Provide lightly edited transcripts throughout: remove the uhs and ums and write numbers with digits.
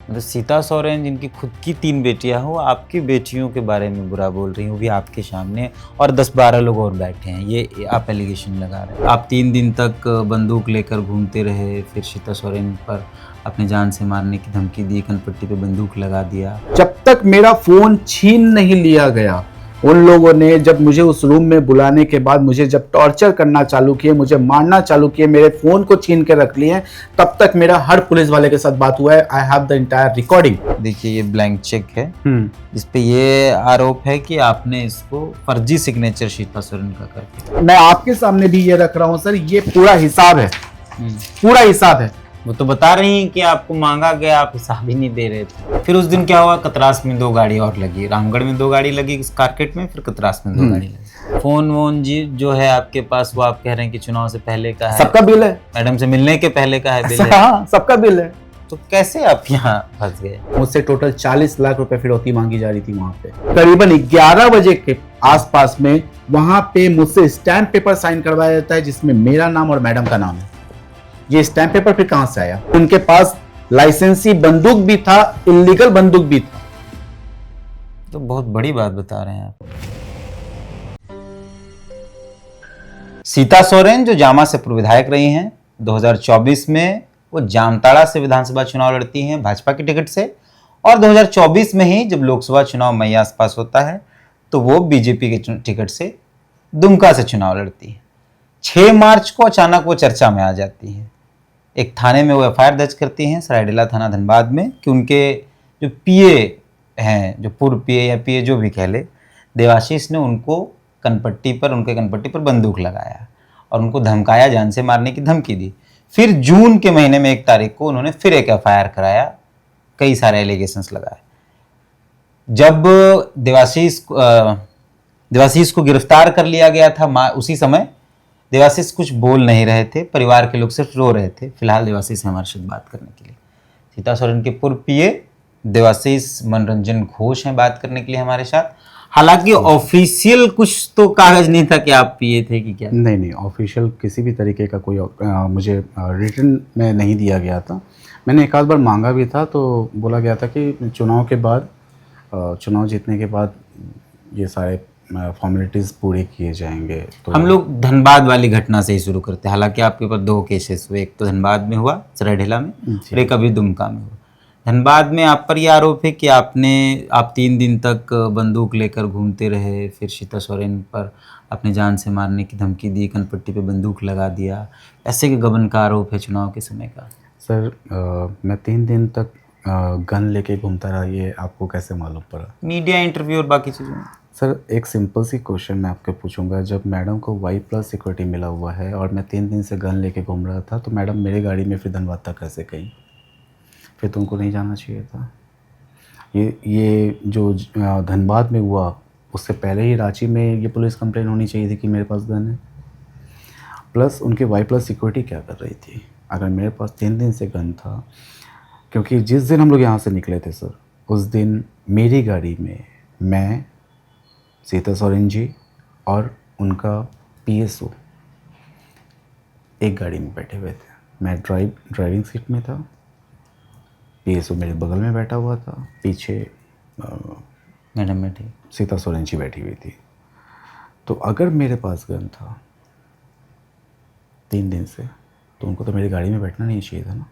मतलब सीता सोरेन जिनकी खुद की 3 बेटियां हो, आपकी बेटियों के बारे में बुरा बोल रही हैं, वो भी आपके सामने, और 10-12 लोग और बैठे हैं, ये आप एलिगेशन लगा रहे हैं। आप 3 दिन तक बंदूक लेकर घूमते रहे, फिर सीता सोरेन पर अपने जान से मारने की धमकी दी, कनपट्टी पे बंदूक लगा दिया। जब तक मेरा फोन छीन नहीं लिया गया, उन लोगों ने जब मुझे उस रूम में बुलाने के बाद मुझे जब टॉर्चर करना चालू किए, मुझे मारना चालू किए, मेरे फोन को छीन के रख लिए, तब तक मेरा हर पुलिस वाले के साथ बात हुआ है। I have the entire recording. देखिए ये ब्लैंक चेक है, जिस पे ये आरोप है कि आपने इसको फर्जी सिग्नेचर सीता सोरेन का करके। मैं आपके सामने भी ये रख रहा हूँ सर, ये पूरा हिसाब है, पूरा हिसाब है। वो तो बता रही हैं कि आपको मांगा गया, आप हिसाब ही नहीं दे रहे थे। फिर उस दिन क्या हुआ, कतरास में 2 गाड़ी और लगी, रामगढ़ में 2 गाड़ी लगी कारकेट में, फिर कतरास में 2 गाड़ी लगी। फोन वोन जी जो है आपके पास, वो आप कह रहे हैं कि चुनाव से पहले का है, सबका बिल है, मैडम से मिलने के पहले का है बिल है। हाँ, सबका बिल है। तो कैसे आप यहाँ फंस गए? मुझसे टोटल 40 लाख रुपए फिरौती मांगी जा रही थी वहां पे। करीबन 11 बजे के आसपास में वहां पे मुझसे स्टैम्प पेपर साइन करवाया जाता है, जिसमें मेरा नाम और मैडम का नाम है। ये स्टैम्प पेपर फिर कहां से आया? उनके पास लाइसेंसी बंदूक भी था, इलीगल बंदूक भी था। तो बहुत बड़ी बात बता रहे हैं आप। सीता सोरेन जो जामा से पूर्व विधायक रही हैं, 2024 में वो जामताड़ा से विधानसभा चुनाव लड़ती हैं भाजपा की टिकट से, और 2024 में ही जब लोकसभा चुनाव मई आसपास होता है तो वो बीजेपी के टिकट से दुमका से चुनाव लड़ती है। 6 मार्च को अचानक वो चर्चा में आ जाती है। एक थाने में वो एफआईआर दर्ज करती हैं, सरायडेला थाना धनबाद में, कि उनके जो पीए हैं, जो पूर्व पीए या पीए जो भी कह ले, देवाशीष ने उनको उनके कनपट्टी पर बंदूक लगाया और उनको धमकाया, जान से मारने की धमकी दी। फिर जून के महीने में 1 तारीख को उन्होंने फिर एक एफआईआर कराया, कई सारे एलिगेशंस लगाए। जब देवाशीष को गिरफ्तार कर लिया गया था, उसी समय देवाशीष कुछ बोल नहीं रहे थे, परिवार के लोग सिर्फ रो रहे थे। फिलहाल देवाशीष से हमारे साथ बात करने के लिए सीता सोरेन के पूर्व पीए देवाशीष मनोरंजन घोष हैं बात करने के लिए हमारे साथ। हालांकि ऑफिशियल कुछ तो कागज नहीं था कि आप पीए थे कि क्या? नहीं, ऑफिशियल किसी भी तरीके का कोई मुझे रिटर्न में नहीं दिया गया था। मैंने एक आध बार मांगा भी था, तो बोला गया था कि चुनाव के बाद, चुनाव जीतने के बाद ये सारे फॉर्मेलिटीज़ पूरे किए जाएंगे। तो हम लोग धनबाद वाली घटना से ही शुरू करते हैं। हालांकि आपके ऊपर 2 केसेस हुए, एक तो धनबाद में हुआ सरायढेला में, और एक अभी दुमका में हुआ। धनबाद में आप पर यह आरोप है कि आप 3 दिन तक बंदूक लेकर घूमते रहे, फिर सीता सोरेन पर अपने जान से मारने की धमकी दी, कनपट्टी पे बंदूक लगा दिया, ऐसे के गबन का आरोप है चुनाव के समय का। सर, मैं 3 दिन तक गन लेके घूमता रहा, ये आपको कैसे मालूम पड़ा? मीडिया इंटरव्यू और बाकी चीज़ों में। सर, एक सिंपल सी क्वेश्चन मैं आपके पूछूंगा। जब मैडम को Y+ सिक्योरिटी मिला हुआ है और मैं 3 दिन से गन लेके घूम रहा था, तो मैडम मेरी गाड़ी में फिर धनबाद तक कैसे गई? फिर तुमको नहीं जाना चाहिए था। ये जो धनबाद में हुआ, उससे पहले ही रांची में ये पुलिस कंप्लेन होनी चाहिए थी कि मेरे पास गन है। प्लस उनके Y+ सिक्योरिटी क्या कर रही थी अगर मेरे पास 3 दिन से गन था? क्योंकि जिस दिन हम लोग यहाँ से निकले थे सर, उस दिन मेरी गाड़ी में मैं, सीता सोरेन जी और उनका PSO एक गाड़ी में बैठे हुए थे। मैं ड्राइविंग सीट में था, PSO मेरे बगल में बैठा हुआ था, पीछे मैडम बैठी, सीता सोरेन जी बैठी हुई थी। तो अगर मेरे पास गन था 3 दिन से, तो उनको तो मेरी गाड़ी में बैठना नहीं चाहिए था ना।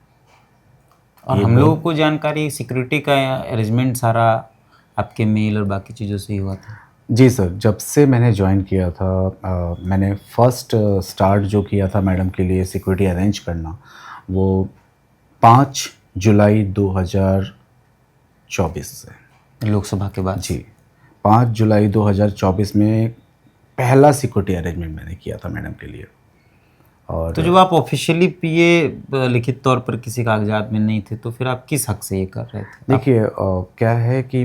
और हम लोगों को जानकारी सिक्योरिटी का अरेंजमेंट सारा आपके मेल और बाकी चीज़ों से ही हुआ था? जी सर, जब से मैंने ज्वाइन किया था, मैंने फर्स्ट स्टार्ट जो किया था मैडम के लिए सिक्योरिटी अरेंज करना, वो 5 जुलाई 2024 से, लोकसभा के बाद। जी, 5 जुलाई 2024 में पहला सिक्योरिटी अरेंजमेंट मैंने किया था मैडम के लिए। और तो जब आप ऑफिशियली पीए लिखित तौर पर किसी कागजात में नहीं थे, तो फिर आप किस हक से ये कर रहे थे? देखिए, क्या है कि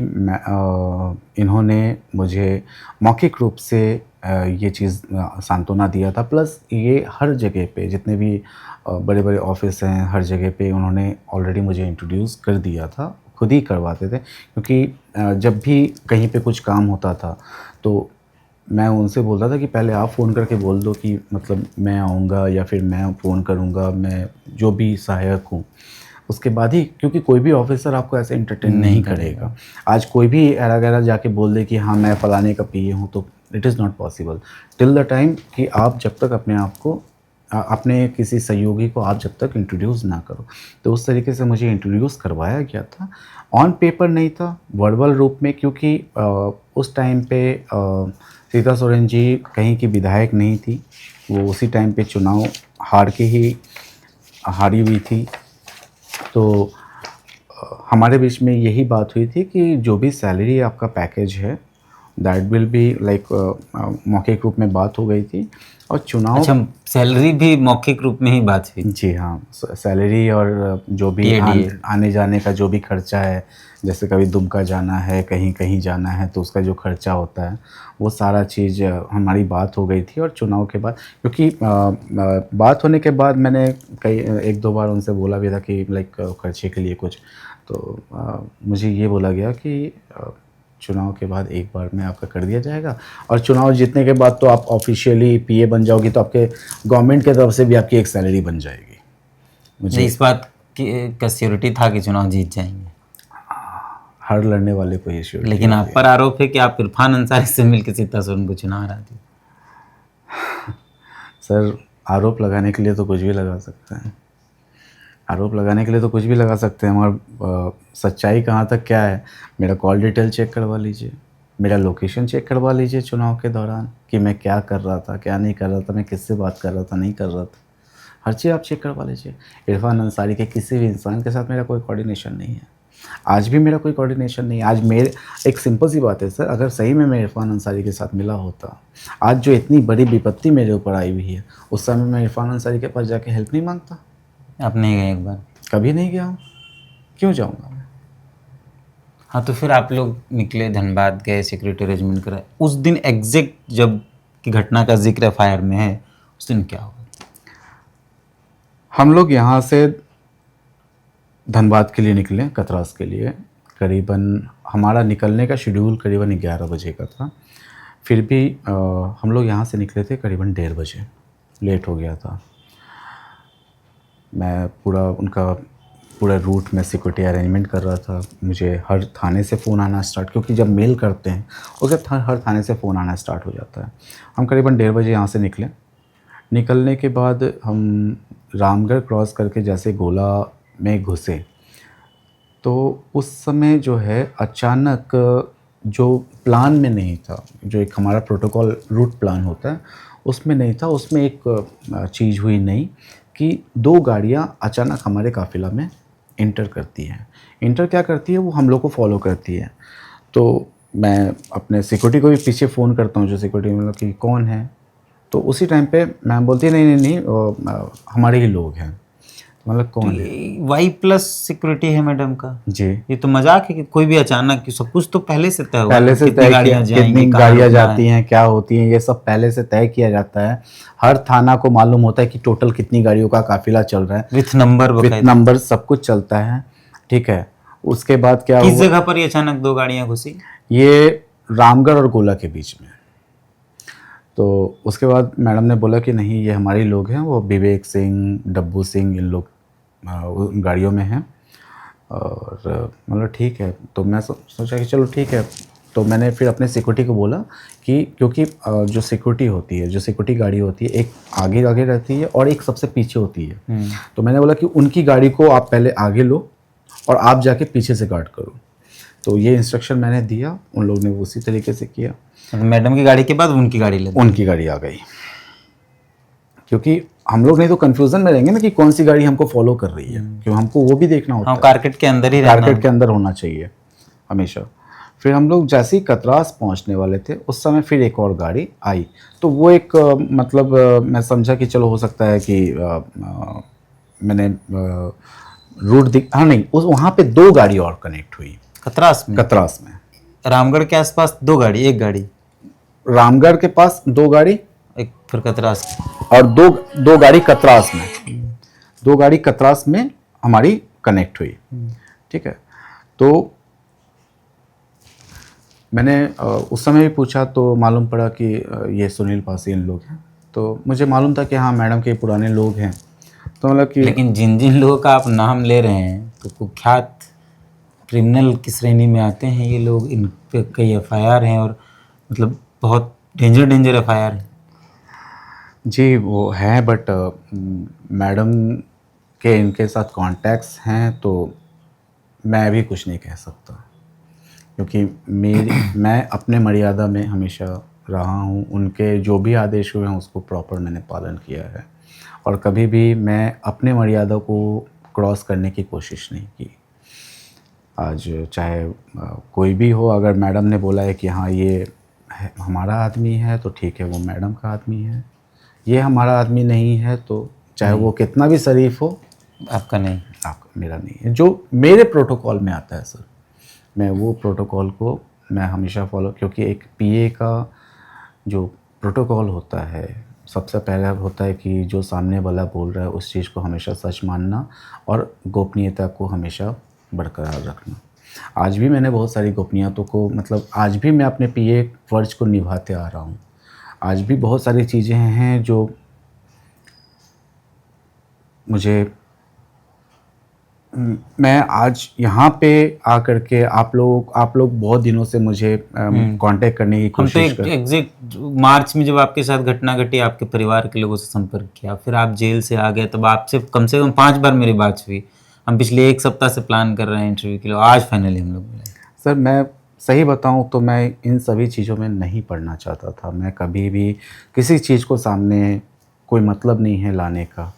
इन्होंने मुझे मौखिक रूप से ये चीज़ सांत्वना दिया था। प्लस ये हर जगह पे जितने भी बड़े बड़े ऑफिस हैं, हर जगह पे उन्होंने ऑलरेडी मुझे इंट्रोड्यूस कर दिया था, खुद ही करवाते थे। क्योंकि जब भी कहीं पे कुछ काम होता था तो मैं उनसे बोलता था कि पहले आप फ़ोन करके बोल दो कि मतलब मैं आऊँगा, या फिर मैं फ़ोन करूँगा, मैं जो भी सहायक हूँ उसके बाद ही, क्योंकि कोई भी ऑफिसर आपको ऐसे इंटरटेन नहीं करेगा। आज कोई भी एरा गैरा जाके बोल दे कि हाँ मैं फलाने का पीए हूँ, तो it is not possible till the time कि आप जब तक अपने आप को अपने किसी सहयोगी को आप जब तक इंट्रोड्यूस ना करो। तो उस तरीके से मुझे इंट्रोड्यूस करवाया गया था, ऑन पेपर नहीं था, वर्बल रूप में, क्योंकि उस टाइम पे सीता सोरेन जी कहीं की विधायक नहीं थी, वो उसी टाइम पे चुनाव हारी हुई थी। तो हमारे बीच में यही बात हुई थी कि जो भी सैलरी आपका पैकेज है दैट विल बी लाइक मौखिक रूप में बात हो गई थी। और चुनाव, अच्छा, सैलरी भी मौखिक रूप में ही बात हुई? जी हाँ, सैलरी और जो भी आने जाने का जो भी खर्चा है, जैसे कभी दुमका जाना है, कहीं कहीं जाना है, तो उसका जो खर्चा होता है वो सारा चीज़ हमारी बात हो गई थी। और चुनाव के बाद, क्योंकि बात होने के बाद मैंने एक दो बार उनसे बोला भी था कि लाइक खर्चे के लिए कुछ, तो मुझे ये बोला गया कि चुनाव के बाद एक बार में आपका कर दिया जाएगा, और चुनाव जीतने के बाद तो आप ऑफिशियली पीए बन जाओगी, तो आपके गवर्नमेंट की तरफ से भी आपकी एक सैलरी बन जाएगी। मुझे इस बात की श्योरिटी था कि चुनाव जीत जाएंगे? हर लड़ने वाले को ये श्योरिटी। लेकिन आप पर आरोप है कि आप इरफान अंसारी से मिलकर सीता सोरेन को चुनाव हरा दी। सर, आरोप लगाने के लिए तो कुछ भी लगा सकते हैं, आरोप लगाने के लिए तो कुछ भी लगा सकते हैं, मगर सच्चाई कहाँ तक क्या है, मेरा कॉल डिटेल चेक करवा लीजिए, मेरा लोकेशन चेक करवा लीजिए चुनाव के दौरान कि मैं क्या कर रहा था, क्या नहीं कर रहा था, मैं किससे बात कर रहा था, नहीं कर रहा था, हर चीज़ आप चेक करवा लीजिए। इरफान अंसारी के किसी भी इंसान के साथ मेरा कोई कोऑर्डिनेशन नहीं है, आज भी मेरा कोई कोऑर्डिनेशन नहीं है। आज मेरे एक सिंपल सी बात है सर, अगर सही में मैं इरफान अंसारी के साथ मिला होता, आज जो इतनी बड़ी विपत्ति मेरे ऊपर आई हुई है, उस समय मैं इरफान अंसारी के पास जाके हेल्प नहीं मांगता? आप नहीं गए एक बार? कभी नहीं गया हूँ, क्यों जाऊँगा मैं? हाँ, तो फिर आप लोग निकले, धनबाद गए, सिक्योरिटी अरेंजमेंट कराए। उस दिन एग्जैक्ट जब की घटना का जिक्र फायर में है, उस दिन क्या हुआ? हम लोग यहाँ से धनबाद के लिए निकले, कतरास के लिए। करीबन हमारा निकलने का शेड्यूल करीबन 11 बजे का था, फिर भी हम लोग यहाँ से निकले थे करीबन 1:30 बजे, लेट हो गया था। मैं पूरा रूट में सिक्योरिटी अरेंजमेंट कर रहा था। मुझे हर थाने से फ़ोन आना स्टार्ट, क्योंकि जब मेल करते हैं उसके हर थाने से फ़ोन आना स्टार्ट हो जाता है। हम करीबन 1:30 बजे यहाँ से निकले। निकलने के बाद हम रामगढ़ क्रॉस करके जैसे गोला में घुसे, तो उस समय जो है अचानक, जो प्लान में नहीं था, जो एक हमारा प्रोटोकॉल रूट प्लान होता है उसमें नहीं था, उसमें एक चीज़ हुई नहीं कि 2 गाड़ियाँ अचानक हमारे काफ़िला में इंटर करती हैं। इंटर क्या करती है, वो हम लोग को फॉलो करती है। तो मैं अपने सिक्योरिटी को भी पीछे फ़ोन करता हूँ, जो सिक्योरिटी मतलब कि कौन है, तो उसी टाइम पे मैम बोलती है नहीं, हमारे ही लोग हैं। मतलब कौन है? वाई प्लस सिक्योरिटी है मैडम का जी, ये तो मजाक है कि कोई भी अचानक, सब कुछ तो पहले से तय हुआ, पहले से कितनी तय गाड़ियां किया, जाएंगी, कितनी कहाँ गाड़ियाँ रुकना जाती है। हैं, क्या होती हैं, ये सब पहले से तय किया जाता है। हर थाना को मालूम होता है कि टोटल कितनी गाड़ियों का काफिला चल रहा है, विथ नंबर सब कुछ चलता है, ठीक है। उसके बाद क्या किस हुआ, जगह पर ये अचानक 2 गाड़ियां घुसी? ये रामगढ़ और गोला के बीच में। तो उसके बाद मैडम ने बोला कि नहीं, ये हमारे लोग हैं, वो विवेक सिंह, डब्बू सिंह, इन लोग गाड़ियों में हैं। और मतलब ठीक है, तो मैं सोचा कि चलो ठीक है। तो मैंने फिर अपने सिक्योरिटी को बोला कि क्योंकि जो सिक्योरिटी होती है, जो सिक्योरिटी गाड़ी होती है, एक आगे आगे रहती है और एक सबसे पीछे होती है। तो मैंने बोला कि उनकी गाड़ी को आप पहले आगे लो और आप जाके पीछे से गार्ड करो। तो ये इंस्ट्रक्शन मैंने दिया, उन लोग ने उसी तरीके से किया। मैडम की गाड़ी के बाद उनकी गाड़ी ले ली। उनकी गाड़ी आ गई, क्योंकि हम लोग नहीं तो कंफ्यूजन में रहेंगे ना कि कौन सी गाड़ी हमको फॉलो कर रही है, क्यों हमको वो भी देखना होता हाँ, है। कारकेट के अंदर ही रहना है। कारकेट के अंदर होना चाहिए हमेशा। फिर हम लोग जैसे ही कतरास पहुंचने वाले थे, उस समय फिर एक और गाड़ी आई। तो वो एक मतलब मैं समझा कि चलो हो सकता है कि मैंने रूट हाँ नहीं, उस वहाँ पे 2 गाड़ी और कनेक्ट हुई कतरास में? कतरास में। रामगढ़ के आसपास 2 गाड़ी, एक गाड़ी रामगढ़ के पास 2 गाड़ी, एक फिर कतरास और दो गाड़ी कतरास में, 2 गाड़ी कतरास में हमारी कनेक्ट हुई, ठीक है। तो मैंने उस समय भी पूछा, तो मालूम पड़ा कि ये सुनील पासी इन लोग हैं। तो मुझे मालूम था कि हाँ मैडम के पुराने लोग हैं। तो मतलब कि लेकिन जिन जिन लोगों का आप नाम ले रहे हैं तो कुख्यात क्रिमिनल की श्रेणी में आते हैं ये लोग। इन पे कई एफआईआर हैं और मतलब बहुत डेंजर एफआईआर है। जी वो है, बट मैडम के इनके साथ कॉन्टैक्ट्स हैं तो मैं भी कुछ नहीं कह सकता, क्योंकि मैं अपने मर्यादा में हमेशा रहा हूँ। उनके जो भी आदेश हुए हैं उसको प्रॉपर मैंने पालन किया है और कभी भी मैं अपने मर्यादा को क्रॉस करने की कोशिश नहीं की। आज चाहे कोई भी हो, अगर मैडम ने बोला है कि हाँ ये हमारा आदमी है तो ठीक है, वो मैडम का आदमी है। ये हमारा आदमी नहीं है तो चाहे वो कितना भी शरीफ हो, आपका नहीं, आपका मेरा नहीं है। जो मेरे प्रोटोकॉल में आता है सर, मैं वो प्रोटोकॉल को मैं हमेशा फॉलो, क्योंकि एक पीए का जो प्रोटोकॉल होता है, सबसे पहला होता है कि जो सामने वाला बोल रहा है उस चीज़ को हमेशा सच मानना और गोपनीयता को हमेशा बरकरार रखना। आज भी मैंने बहुत सारी गोपनीयतों को, मतलब आज भी मैं अपने पीए फर्ज को निभाते आ रहा हूँ। आज भी बहुत सारी चीज़ें हैं जो मुझे, मैं आज यहाँ पे आकर के आप लोग बहुत दिनों से मुझे कांटेक्ट करने की हम तो कोशिश कर, एग्जैक्ट मार्च में जब आपके साथ घटना घटी आपके परिवार के लोगों से संपर्क किया, फिर आप जेल से आ गए, तब आपसे कम से कम 5 बार मेरी बात हुई। हम पिछले 1 सप्ताह से प्लान कर रहे हैं इंटरव्यू के लिए, आज फाइनली हम लोग मिले। सर मैं सही बताऊं तो मैं इन सभी चीज़ों में नहीं पढ़ना चाहता था। मैं कभी भी किसी चीज़ को सामने, कोई मतलब नहीं है लाने का।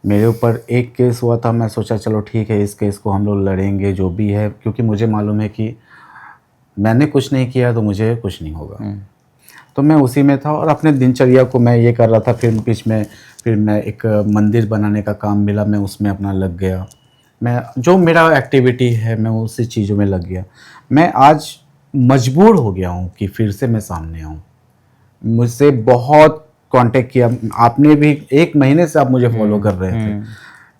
मेरे ऊपर एक केस हुआ था, मैं सोचा चलो ठीक है इस केस को हम लोग लड़ेंगे जो भी है, क्योंकि मुझे मालूम है कि मैंने कुछ नहीं किया तो मुझे कुछ नहीं होगा। तो मैं उसी में था और अपने दिनचर्या को मैं ये कर रहा था। फिर बीच में फिर मैं एक मंदिर बनाने का काम मिला, मैं उसमें अपना लग गया। मैं जो मेरा एक्टिविटी है मैं उसी चीज़ों में लग गया। मैं आज मजबूर हो गया हूँ कि फिर से मैं सामने आऊँ। मुझसे बहुत कांटेक्ट किया आपने भी, 1 महीने से आप मुझे फॉलो कर रहे थे।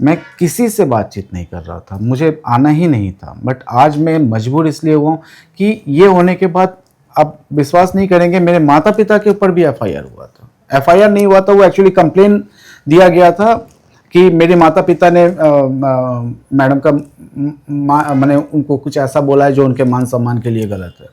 मैं किसी से बातचीत नहीं कर रहा था, मुझे आना ही नहीं था। बट आज मैं मजबूर इसलिए हुआ हूँ कि ये होने के बाद आप विश्वास नहीं करेंगे, मेरे माता पिता के ऊपर भी एफआईआर हुआ था। एफआईआर नहीं हुआ था, वो एक्चुअली कंप्लेन दिया गया था कि मेरे माता पिता ने मैडम का मैंने उनको कुछ ऐसा बोला है जो उनके मान सम्मान के लिए गलत है।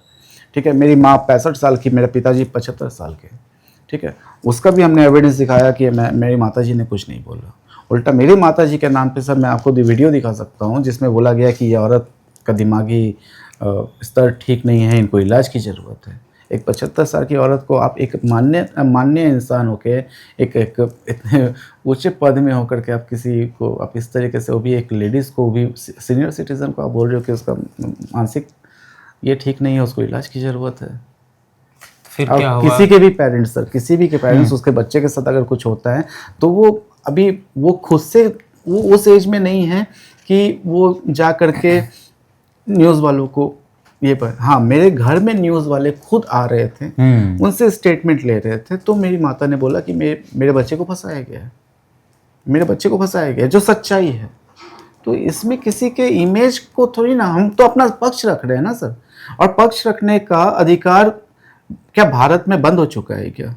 ठीक है, मेरी माँ 65 साल की, मेरे पिताजी 75 साल के। ठीक है, उसका भी हमने एविडेंस दिखाया कि मेरी माताजी ने कुछ नहीं बोला। उल्टा मेरी माताजी के नाम पे सर मैं आपको वीडियो दिखा सकता हूँ जिसमें बोला गया कि ये औरत का दिमागी स्तर ठीक नहीं है, इनको इलाज की ज़रूरत है। एक 75 साल की औरत को आप एक मान्य इंसान होके एक इतने ऊंचे पद में होकर के आप किसी को आप इस तरीके से, वो भी एक लेडीज़ को, भी सीनियर सिटीज़न को आप बोल रहे हो कि उसका मानसिक ये ठीक नहीं है, उसको इलाज की ज़रूरत है। फिर क्या हुआ? किसी के भी पेरेंट्स सर, किसी भी के पेरेंट्स उसके बच्चे के साथ अगर कुछ होता है तो वो अभी वो खुद से वो उस एज में नहीं है कि वो जा करके न्यूज़ वालों को ये पर, हाँ मेरे घर में न्यूज़ वाले खुद आ रहे थे, उनसे स्टेटमेंट ले रहे थे, तो मेरी माता ने बोला कि मेरे बच्चे को फंसाया गया है, मेरे बच्चे को फंसाया गया, जो सच्चाई है। तो इसमें किसी के इमेज को थोड़ी ना, हम तो अपना पक्ष रख रहे हैं ना सर। और पक्ष रखने का अधिकार क्या भारत में बंद हो चुका है क्या?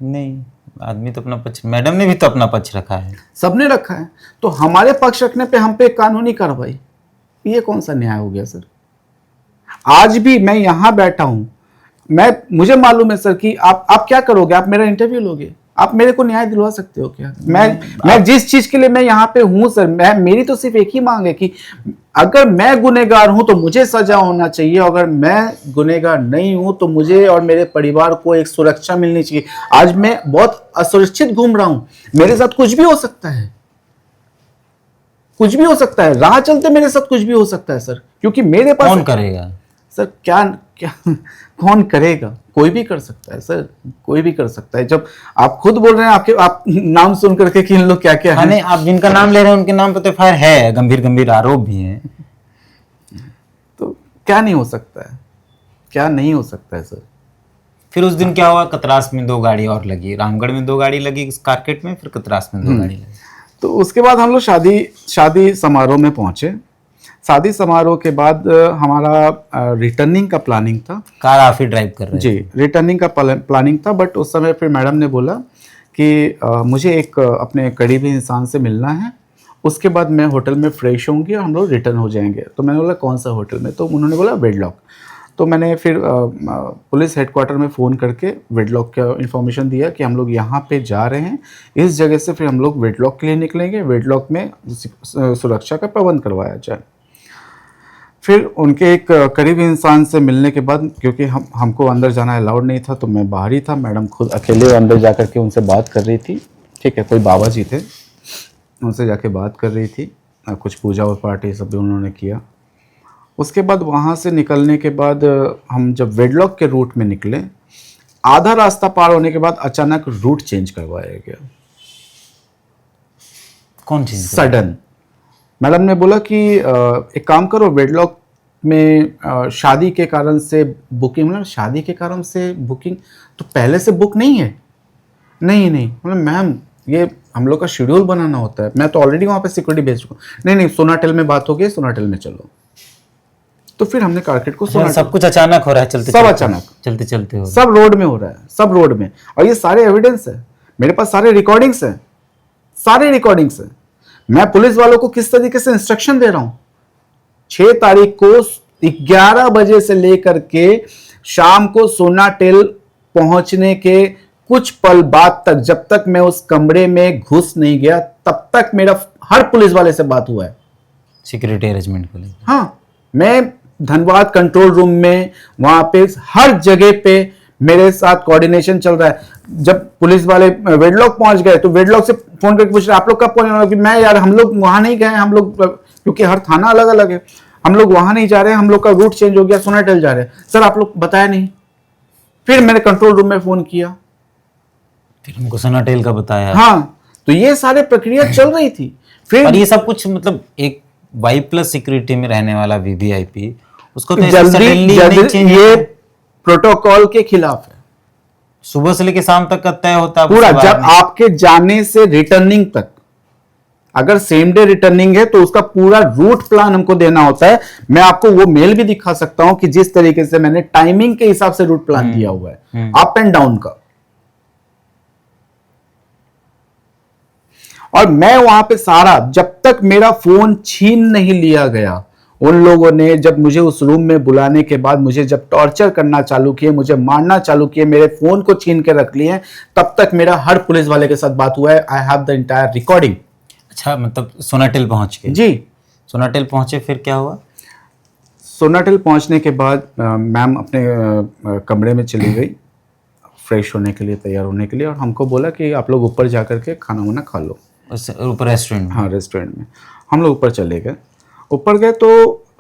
नहीं, आदमी तो अपना पक्ष, मैडम ने भी तो अपना पक्ष रखा है, सबने रखा है। तो हमारे पक्ष रखने पे हम पे कानूनी कार्रवाई, ये कौन सा न्याय हो गया सर? आज भी मैं यहाँ बैठा हूँ, मुझे मालूम है सर कि आप क्या करोगे, आप मेरा इंटरव्यू लोगे, आप मेरे को न्याय दिलवा सकते हो क्या? मैं जिस चीज के लिए मैं यहाँ पे हूँ सर, मेरी तो सिर्फ एक ही मांग है कि अगर मैं गुनहगार हूं तो मुझे सजा होना चाहिए, अगर मैं गुनहगार नहीं हूं तो मुझे और मेरे परिवार को एक सुरक्षा मिलनी चाहिए। आज मैं बहुत असुरक्षित घूम रहा हूं, मेरे साथ कुछ भी हो सकता है, कुछ भी हो सकता है, राह चलते मेरे साथ कुछ भी हो सकता है सर, क्योंकि मेरे पास कौन करेगा सर? क्या कौन करेगा? कोई भी कर सकता है सर, कोई भी कर सकता है। जब आप खुद बोल रहे हैं, आप नाम सुन करके कि इन लोग क्या क्या है, आप जिनका नाम ले रहे हैं उनके नाम पर तो एफआईआर है, गंभीर आरोप भी हैं, तो क्या नहीं हो सकता है, क्या नहीं हो सकता है सर? फिर उस दिन क्या हुआ, कतरास में 2 गाड़ी और लगी, रामगढ़ में 2 गाड़ी लगी कारकेट में, फिर कतरास में 2 गाड़ी लगी। तो उसके बाद हम लोग शादी समारोह में पहुंचे। शादी समारोह के बाद हमारा रिटर्निंग का प्लानिंग था। कार आप ही ड्राइव कर रहे जी, रिटर्निंग का प्लानिंग था। बट उस समय फिर मैडम ने बोला कि मुझे एक अपने करीबी इंसान से मिलना है, उसके बाद मैं होटल में फ्रेश होंगी और हम लोग रिटर्न हो जाएंगे। तो मैंने बोला कौन सा होटल में? तो उन्होंने बोला वेडलॉक। तो मैंने फिर पुलिस हेडक्वार्टर में फ़ोन करके वेडलॉक का इन्फॉर्मेशन दिया कि हम लोग यहाँ पे जा रहे हैं, इस जगह से फिर हम लोग वेडलॉक के लिए निकलेंगे, वेडलॉक में सुरक्षा का प्रबंध करवाया जाए। फिर उनके एक करीबी इंसान से मिलने के बाद, क्योंकि हमको अंदर जाना अलाउड नहीं था, तो मैं बाहर ही था, मैडम खुद अकेले अंदर जा कर के उनसे बात कर रही थी। ठीक है, कोई बाबा जी थे, उनसे जाके बात कर रही थी, कुछ पूजा और पाठ ये सब भी उन्होंने किया। उसके बाद वहाँ से निकलने के बाद हम जब वेडलॉक के रूट में निकले, आधा रास्ता पार होने के बाद अचानक रूट चेंज करवाया गया। कौन चीज? सडन मैडम ने बोला कि एक काम करो, वेडलॉक में शादी के कारण से बुकिंग, मतलब शादी के कारण से बुकिंग तो पहले से बुक नहीं है। नहीं मतलब मैम ये हम लोग का शेड्यूल बनाना होता है, मैं तो ऑलरेडी वहाँ पे सिक्योरिटी भेज चुका हूँ। नहीं सोनाटेल में बात हो गई, सोनाटेल में चलो। तो फिर हमने कारकेट को सोनाटेल, सब कुछ अचानक हो रहा है, चलते सब अचानक चलते चलते हो, सब रोड में हो रहा है, सब रोड में। और ये सारे एविडेंस है मेरे पास, सारे रिकॉर्डिंग्स है, सारे रिकॉर्डिंग्स है। मैं पुलिस वालों को किस तरीके से इंस्ट्रक्शन दे रहा हूं। 6 तारीख को 11 बजे से लेकर के शाम को सोनाटेल पहुंचने के कुछ पल बाद तक, जब तक मैं उस कमरे में घुस नहीं गया, तब तक मेरा हर पुलिस वाले से बात हुआ है सिक्योरिटी अरेंजमेंट को लेकर। हाँ, मैं धनबाद कंट्रोल रूम में, वहां पे हर जगह पे मेरे साथ कोऑर्डिनेशन चल रहा है। जब पुलिस वाले वेडलॉक पहुंच गए तो वेडलॉक से फोन करके पूछ रहे आप लोग कब पहुंचे? कि मैं यार हम लोग वहां नहीं गए, हम लोग, क्योंकि हर थाना अलग अलग है, हम लोग वहां नहीं जा रहे, हम लोग का रूट चेंज हो गया, सोनाटेल जा रहे हैं। सर आप लोग बताया नहीं। फिर मैंने कंट्रोल रूम में फोन किया, फिर हमको सोनाटेल का बताया। हाँ, तो ये सारे प्रक्रिया चल रही थी। फिर और ये सब कुछ मतलब एक Y+ सिक्योरिटी में रहने वाला VVIP, उसको तो जल्दी ये प्रोटोकॉल के खिलाफ है। सुबह से लेकर शाम तक का तय होता है पूरा, जब आपके जाने से रिटर्निंग तक, अगर सेम डे रिटर्निंग है तो उसका पूरा रूट प्लान हमको देना होता है। मैं आपको वो मेल भी दिखा सकता हूं कि जिस तरीके से मैंने टाइमिंग के हिसाब से रूट प्लान दिया हुआ है, अप एंड डाउन का। और मैं वहां पे सारा, जब तक मेरा फोन छीन नहीं लिया गया, उन लोगों ने जब मुझे उस रूम में बुलाने के बाद मुझे जब टॉर्चर करना चालू किए, मुझे मारना चालू किए, मेरे फोन को छीन के रख लिए, तब तक मेरा हर पुलिस वाले के साथ बात हुआ है। I have the entire recording. अच्छा, मतलब सोनाटेल पहुंच गए? जी, सोनाटेल पहुंचे, फिर क्या हुआ? सोनाटेल पहुंचने के बाद मैम अपने कमरे में चली गई फ्रेश होने के लिए, तैयार होने के लिए, और हमको बोला कि आप लोग ऊपर जा करके खाना वाना खा लो। ऊपर रेस्टोरेंट में? हाँ, रेस्टोरेंट में। हम लोग ऊपर चले गए। ऊपर गए तो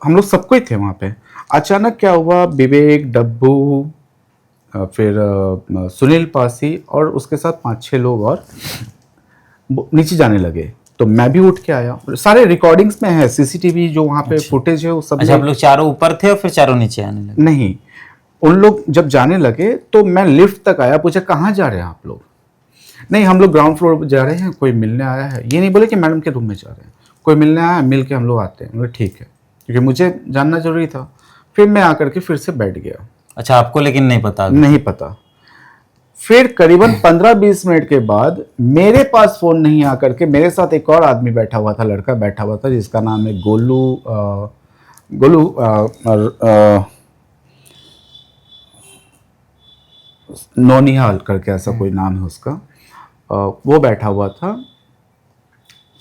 हम लोग सबको ही थे वहाँ पे। अचानक क्या हुआ, विवेक, डब्बू, फिर सुनील पासी और उसके साथ 5-6 लोग और नीचे जाने लगे। तो मैं भी उठ के आया। सारे रिकॉर्डिंग्स में है, सीसीटीवी जो वहाँ पे फुटेज है वो सब। अच्छा, आप लोग चारों ऊपर थे और फिर चारों नीचे आने लगे? नहीं, उन लोग जब जाने लगे तो मैं लिफ्ट तक आया, पूछा कहाँ जा रहे हैं आप लोग? नहीं, हम लोग ग्राउंड फ्लोर पर जा रहे हैं, कोई मिलने आया है। ये नहीं बोले कि मैडम के रूम में जा रहे हैं, कोई मिलने आया है, मिल के हम लोग आते हैं। मतलब ठीक है, क्योंकि मुझे जानना जरूरी था। फिर मैं आकर के फिर से बैठ गया। अच्छा, आपको लेकिन नहीं पता? नहीं पता। फिर करीबन 15-20 मिनट के बाद मेरे पास फोन नहीं आकर के, मेरे साथ एक और आदमी बैठा हुआ था, लड़का बैठा हुआ था जिसका नाम है गोलू नोनिहाल करके ऐसा कोई नाम है उसका। वो बैठा हुआ था,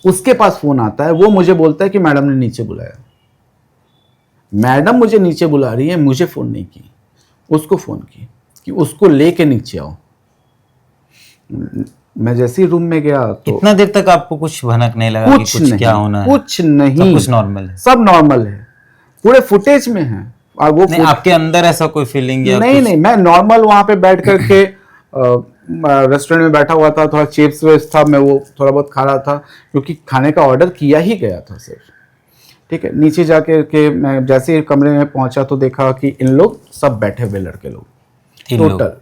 उसके पास फोन आता है। वो मुझे बोलता है कि मैडम ने नीचे बुलाया। मैडम मुझे नीचे बुला रही है, मुझे फोन नहीं की, उसको फोन की कि उसको लेके नीचे आओ। मैं जैसे ही रूम में गया तो इतना देर तक आपको कुछ भनक नहीं लगा कि कुछ क्या होना है? कुछ नहीं, सब कुछ नॉर्मल है? सब नॉर्मल है, पूरे फुटेज में है। और वो नहीं, आपके अंदर ऐसा कोई फीलिंग या नहीं? नहीं, मैं नॉर्मल वहां पे बैठ करके रेस्टोरेंट में बैठा हुआ था, थोड़ा चिप्स वेप्स था, मैं वो थोड़ा बहुत खा रहा था क्योंकि खाने का ऑर्डर किया ही गया था सिर्फ। ठीक है, नीचे जाके के मैं जैसे ही कमरे में पहुंचा तो देखा कि इन लोग सब बैठे हुए लड़के लोग, टोटल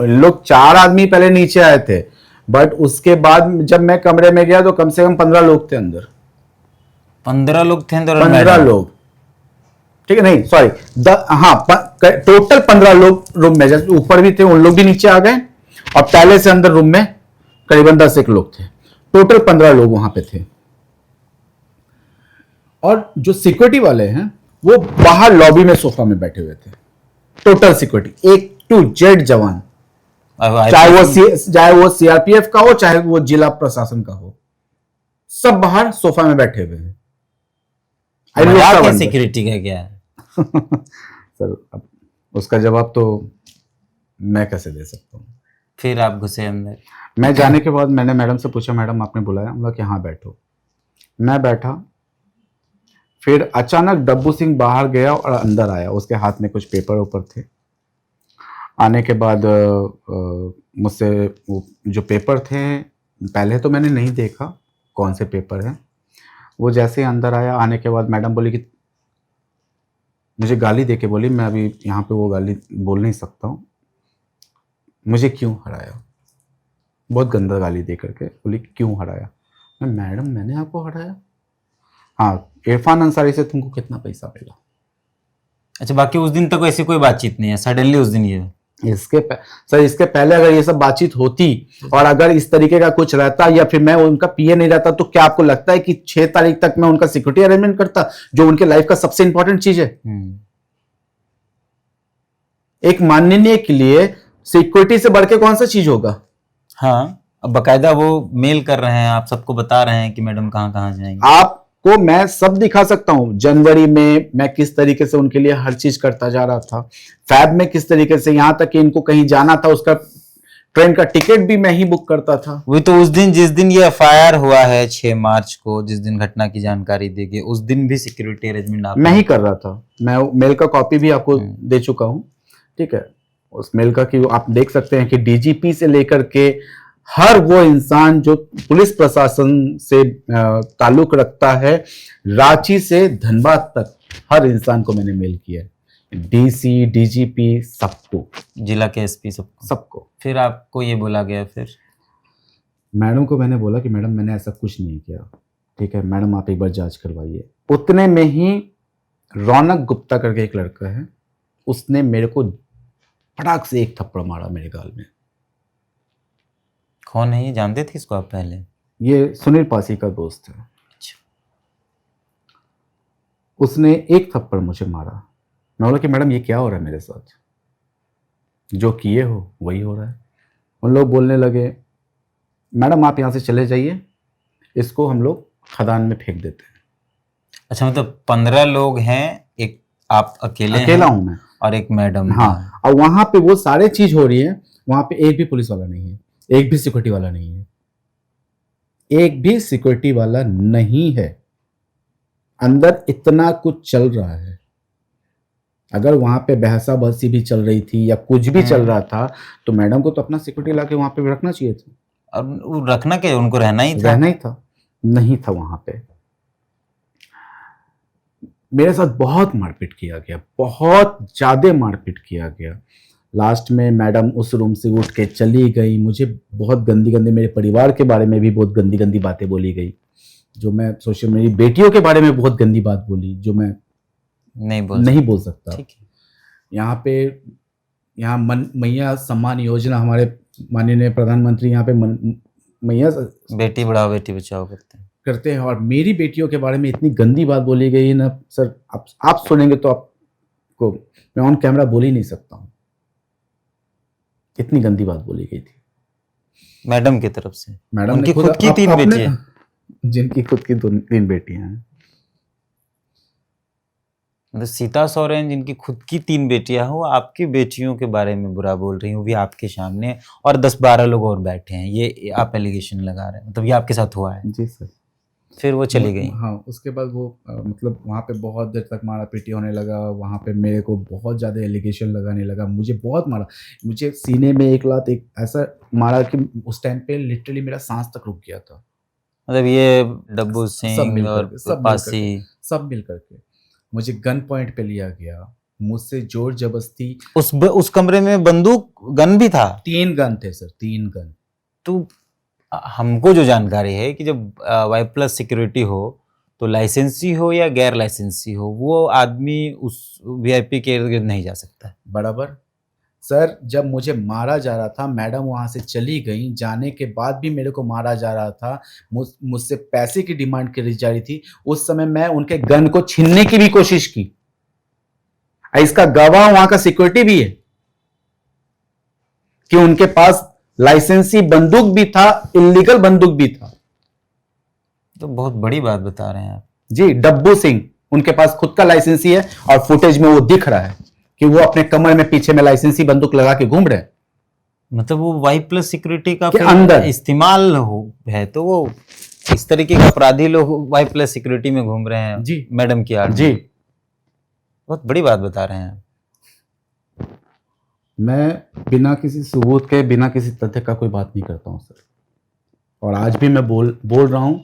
इन लोग 4 आदमी पहले नीचे आए थे, बट उसके बाद जब मैं कमरे में गया तो कम से कम 15 लोग थे अंदर। 15 लोग थे अंदर? 15 लोग, ठीक है, नहीं सॉरी, हाँ, टोटल 15 लोग रूम में, जैसे ऊपर भी थे उन लोग भी नीचे आ गए, और पहले से अंदर रूम में करीबन 10 एक लोग थे, टोटल 15 लोग वहां पे थे। और जो सिक्योरिटी वाले हैं वो बाहर लॉबी में सोफा में बैठे हुए थे, total security A to Z जवान, चाहे वो सीआरपीएफ का हो चाहे वो जिला प्रशासन का हो, सब बाहर सोफा में बैठे हुए हैं। सिक्योरिटी का क्या है? सर अब उसका जवाब तो मैं कैसे दे सकता हूँ। फिर आप घुसे अंदर? मैं जाने के बाद मैंने मैडम से पूछा, मैडम आपने बुलाया? हम लोग कि हाँ बैठो। मैं बैठा, फिर अचानक डब्बू सिंह बाहर गया और अंदर आया, उसके हाथ में कुछ पेपर ऊपर थे। आने के बाद मुझसे जो पेपर थे, पहले तो मैंने नहीं देखा कौन से पेपर हैं। वो जैसे ही अंदर आया, आने के बाद मैडम बोली कि मुझे गाली देके बोली, मैं अभी यहाँ पे वो गाली बोल नहीं सकता हूँ, मुझे क्यों हराया, बहुत गंदा गाली दे करके बोली क्यों हराया। मैं मैडम मैंने आपको हराया? हाँ, इरफान अंसारी से तुमको कितना पैसा मिला? अच्छा, बाकी उस दिन तक ऐसी कोई बातचीत नहीं है, सडनली उस दिन ये? सर इसके पहले अगर ये सब बातचीत होती और अगर इस तरीके का कुछ रहता या फिर मैं उनका पीए नहीं रहता, तो क्या आपको लगता है कि 6 तारीख तक मैं उनका सिक्योरिटी अरेंजमेंट करता, जो उनके लाइफ का सबसे इंपॉर्टेंट चीज है। एक माननीय के लिए सिक्योरिटी से बढ़ के कौन सा चीज होगा? हाँ, अब बकायदा वो मेल कर रहे हैं, आप सबको बता रहे हैं कि मैडम कहाँ कहाँ जाएंगे। आपको मैं सब दिखा सकता हूं। जनवरी में मैं किस तरीके से उनके लिए हर चीज करता जा रहा था, फैब में किस तरीके से, यहां तक कि इनको कहीं जाना था उसका ट्रेन का टिकट भी मैं ही बुक करता था। वही तो, उस दिन जिस दिन ये एफआईआर हुआ है 6 मार्च को, जिस दिन घटना की जानकारी दी गई, उस दिन भी सिक्योरिटी अरेंजमेंट आप मैं ही कर रहा था। मैं मेल का कॉपी भी आपको दे चुका हूं, ठीक है, उस मेल का कि आप देख सकते हैं कि डीजीपी से लेकर के हर वो इंसान जो पुलिस प्रशासन से ताल्लुक रखता है, रांची से धनबाद तक हर इंसान को मैंने मेल किया है, डीसी डीजीपी सबको, जिला के एसपी सबको। फिर आपको ये बोला गया? फिर मैडम को मैंने बोला कि मैडम मैंने ऐसा कुछ नहीं किया, ठीक है मैडम आप एक बार जांच करवाइए। उतने में ही रौनक गुप्ता करके एक लड़का है, उसने मेरे को फटाक से एक थप्पड़ मारा मेरे गाल में। कौन है ये, जानते थे इसको आप पहले? ये सुनील पासी का दोस्त है। अच्छा। उसने एक थप्पड़ मुझे मारा। मैं बोला कि मैडम ये क्या हो रहा है मेरे साथ, जो किए हो वही हो रहा है। उन लोग बोलने लगे मैडम आप यहाँ से चले जाइए, इसको हम लोग खदान में फेंक देते हैं। अच्छा, मतलब 15 लोग हैं, एक आप अकेला हूं मैं और एक मैडम। हाँ, और वहां पे वो सारे चीज हो रही है, वहां पे एक भी पुलिस वाला नहीं है, एक भी सिक्योरिटी वाला नहीं है, एक भी सिक्योरिटी वाला नहीं है। अंदर इतना कुछ चल रहा है, अगर वहां पे बहसा बहसी भी चल रही थी या कुछ भी चल रहा था तो मैडम को तो अपना सिक्योरिटी लाके वहां पे रखना चाहिए था। और वो रखना क्या, उनको रहना ही था। नहीं था वहां पे। मेरे साथ बहुत मारपीट किया गया, बहुत ज्यादा मारपीट किया गया। लास्ट में मैडम उस रूम से उठ के चली गई। मुझे बहुत गंदी गंदी, मेरे परिवार के बारे में भी बहुत गंदी गंदी बातें बोली गई, जो मैं सोशल, मेरी बेटियों के बारे में बहुत गंदी बात बोली, जो मैं नहीं बोल सकता। यहाँ पे मैया सम्मान योजना, हमारे माननीय प्रधानमंत्री यहाँ पे मैया बेटी बढ़ाओ बेटी बचाओ करते हैं, और मेरी बेटियों के बारे में इतनी गंदी बात बोली गई है ना सर, आप सुनेंगे तो आपको मैं ऑन कैमरा बोल ही नहीं सकता हूँ, इतनी गंदी बात बोली गई थी मैडम की तरफ से। मैडम उनकी खुद की 3 बेटियां, जिनकी खुद की 3 बेटियां हैं। मतलब सीता सोरेन जिनकी खुद की 3 बेटियां हो, आपकी बेटियों के बारे में बुरा बोल रही हूँ, भी आपके सामने, और 10-12 लोग और बैठे हैं, ये आप एलिगेशन लगा रहे हैं, मतलब ये आपके साथ हुआ है? जी सर। फिर वो चली गई? हाँ, उसके बाद वो मतलब वहाँ पे बहुत देर तक मारा पीटी होने लगा। वहाँ पे मेरे को बहुत ज़्यादा एलिगेशन लगाने लगा, मुझे बहुत मारा, मुझे सीने में एक लात एक ऐसा मारा कि उस टाइम पे लिटरली मेरा सांस तक रुक गया था। मतलब ये डब्बू सिंह और पासी सब मिल करके मुझे गन पॉइंट पे लिया गया, मुझसे जोर जबरदस्ती। उस कमरे में गन भी था? 3 गन थे सर, 3 गन। तो हमको जो जानकारी है कि जब Y+ सिक्योरिटी हो तो लाइसेंसी हो या गैर लाइसेंसी हो, वो आदमी उस VIP के इर्द गिर्द नहीं जा सकता। बराबर सर जब मुझे मारा जा रहा था, मैडम वहां से चली गई, जाने के बाद भी मेरे को मारा जा रहा था, मुझसे पैसे की डिमांड करी जा रही थी। उस समय मैं उनके गन को छीनने की भी कोशिश की। इसका गवाह वहां का सिक्योरिटी भी है कि उनके पास लाइसेंसी बंदूक भी था, इलीगल बंदूक भी था। तो बहुत बड़ी बात बता रहे हैं आप। जी, डब्बू सिंह, उनके पास खुद का लाइसेंसी है और फुटेज में वो दिख रहा है कि वो अपने कमर में पीछे में लाइसेंसी बंदूक लगा के घूम रहे हैं। मतलब वो वाई प्लस सिक्योरिटी का के फिर अंदर इस्तेमाल है, तो वो इस तरीके का अपराधी लोग वाई प्लस सिक्योरिटी में घूम रहे हैं जी। मैडम की आड़ में। जी, बहुत बड़ी बात बता रहे हैं। मैं बिना किसी सबूत के, बिना किसी तथ्य का कोई बात नहीं करता हूं सर। और आज भी मैं बोल रहा हूं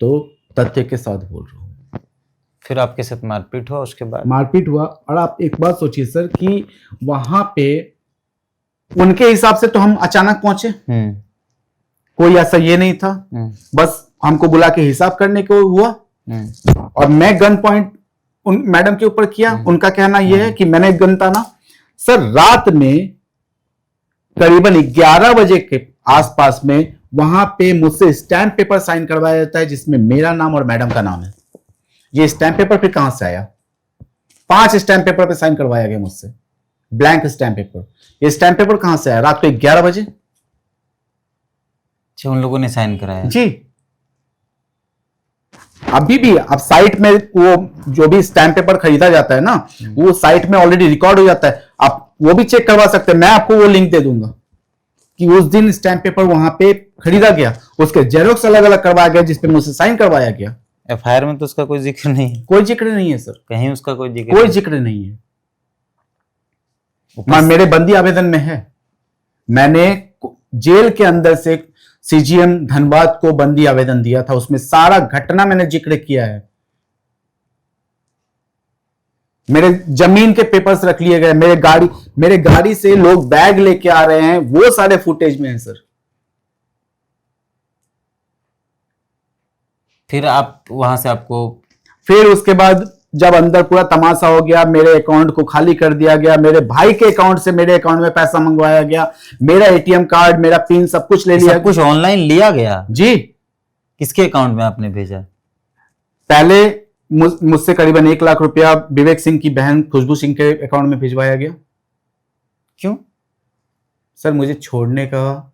तो तथ्य के साथ बोल रहा हूं। फिर आपके साथ मारपीट हुआ, उसके बाद मारपीट हुआ। और आप एक बात सोचिए सर कि वहां पे उनके हिसाब से तो हम अचानक पहुंचे, कोई ऐसा ये नहीं था, बस हमको बुला के हिसाब करने को हुआ। और मैं गन पॉइंट उन मैडम के ऊपर किया। उनका कहना यह है कि मैंने गन ताना। सर रात में करीबन 11 बजे के आसपास में वहां पे मुझसे स्टैंप पेपर साइन करवाया जाता है जिसमें मेरा नाम और मैडम का नाम है। ये स्टैंप पेपर फिर कहां से आया? 5 स्टैंप पेपर पे साइन करवाया गया मुझसे, ब्लैंक स्टैंप पेपर। ये स्टैंप पेपर कहां से आया? रात को 11 बजे। अच्छा, उन लोगों ने साइन कराया? जी। अभी भी अब साइट में वो जो भी स्टैंप पेपर खरीदा जाता है ना, वो साइट में ऑलरेडी रिकॉर्ड हो जाता है। आप वो भी चेक करवा सकते हैं। मैं आपको वो लिंक दे दूंगा कि उस दिन स्टैंप पेपर वहां पे खरीदा गया, उसके जेरोक्स अलग अलग करवाया गया जिसपे मुझसे साइन करवाया गया। एफआईआर में तो उसका कोई जिक्र नहीं है। कोई जिक्र नहीं है सर, कहीं उसका कोई जिक्र कोई जिक्र नहीं है। मेरे बंदी आवेदन में है। मैंने जेल के अंदर से सीजीएम धनबाद को बंदी आवेदन दिया था, उसमें सारा घटना मैंने जिक्र किया है। मेरे जमीन के पेपर्स रख लिए गए, मेरे गाड़ी से लोग बैग लेके आ रहे हैं, वो सारे फुटेज में है सर। फिर आप वहां से आपको फिर उसके बाद जब अंदर पूरा तमाशा हो गया, मेरे अकाउंट को खाली कर दिया गया, मेरे भाई के अकाउंट से मेरे अकाउंट में पैसा मंगवाया गया, मेरा एटीएम कार्ड, मेरा पिन सब कुछ ले लिया। सब कुछ ऑनलाइन लिया गया? जी। किसके अकाउंट में आपने भेजा? पहले मुझसे करीबन 1 लाख रुपया विवेक सिंह की बहन खुशबू सिंह के अकाउंट में भिजवाया गया। क्यों? सर मुझे छोड़ने का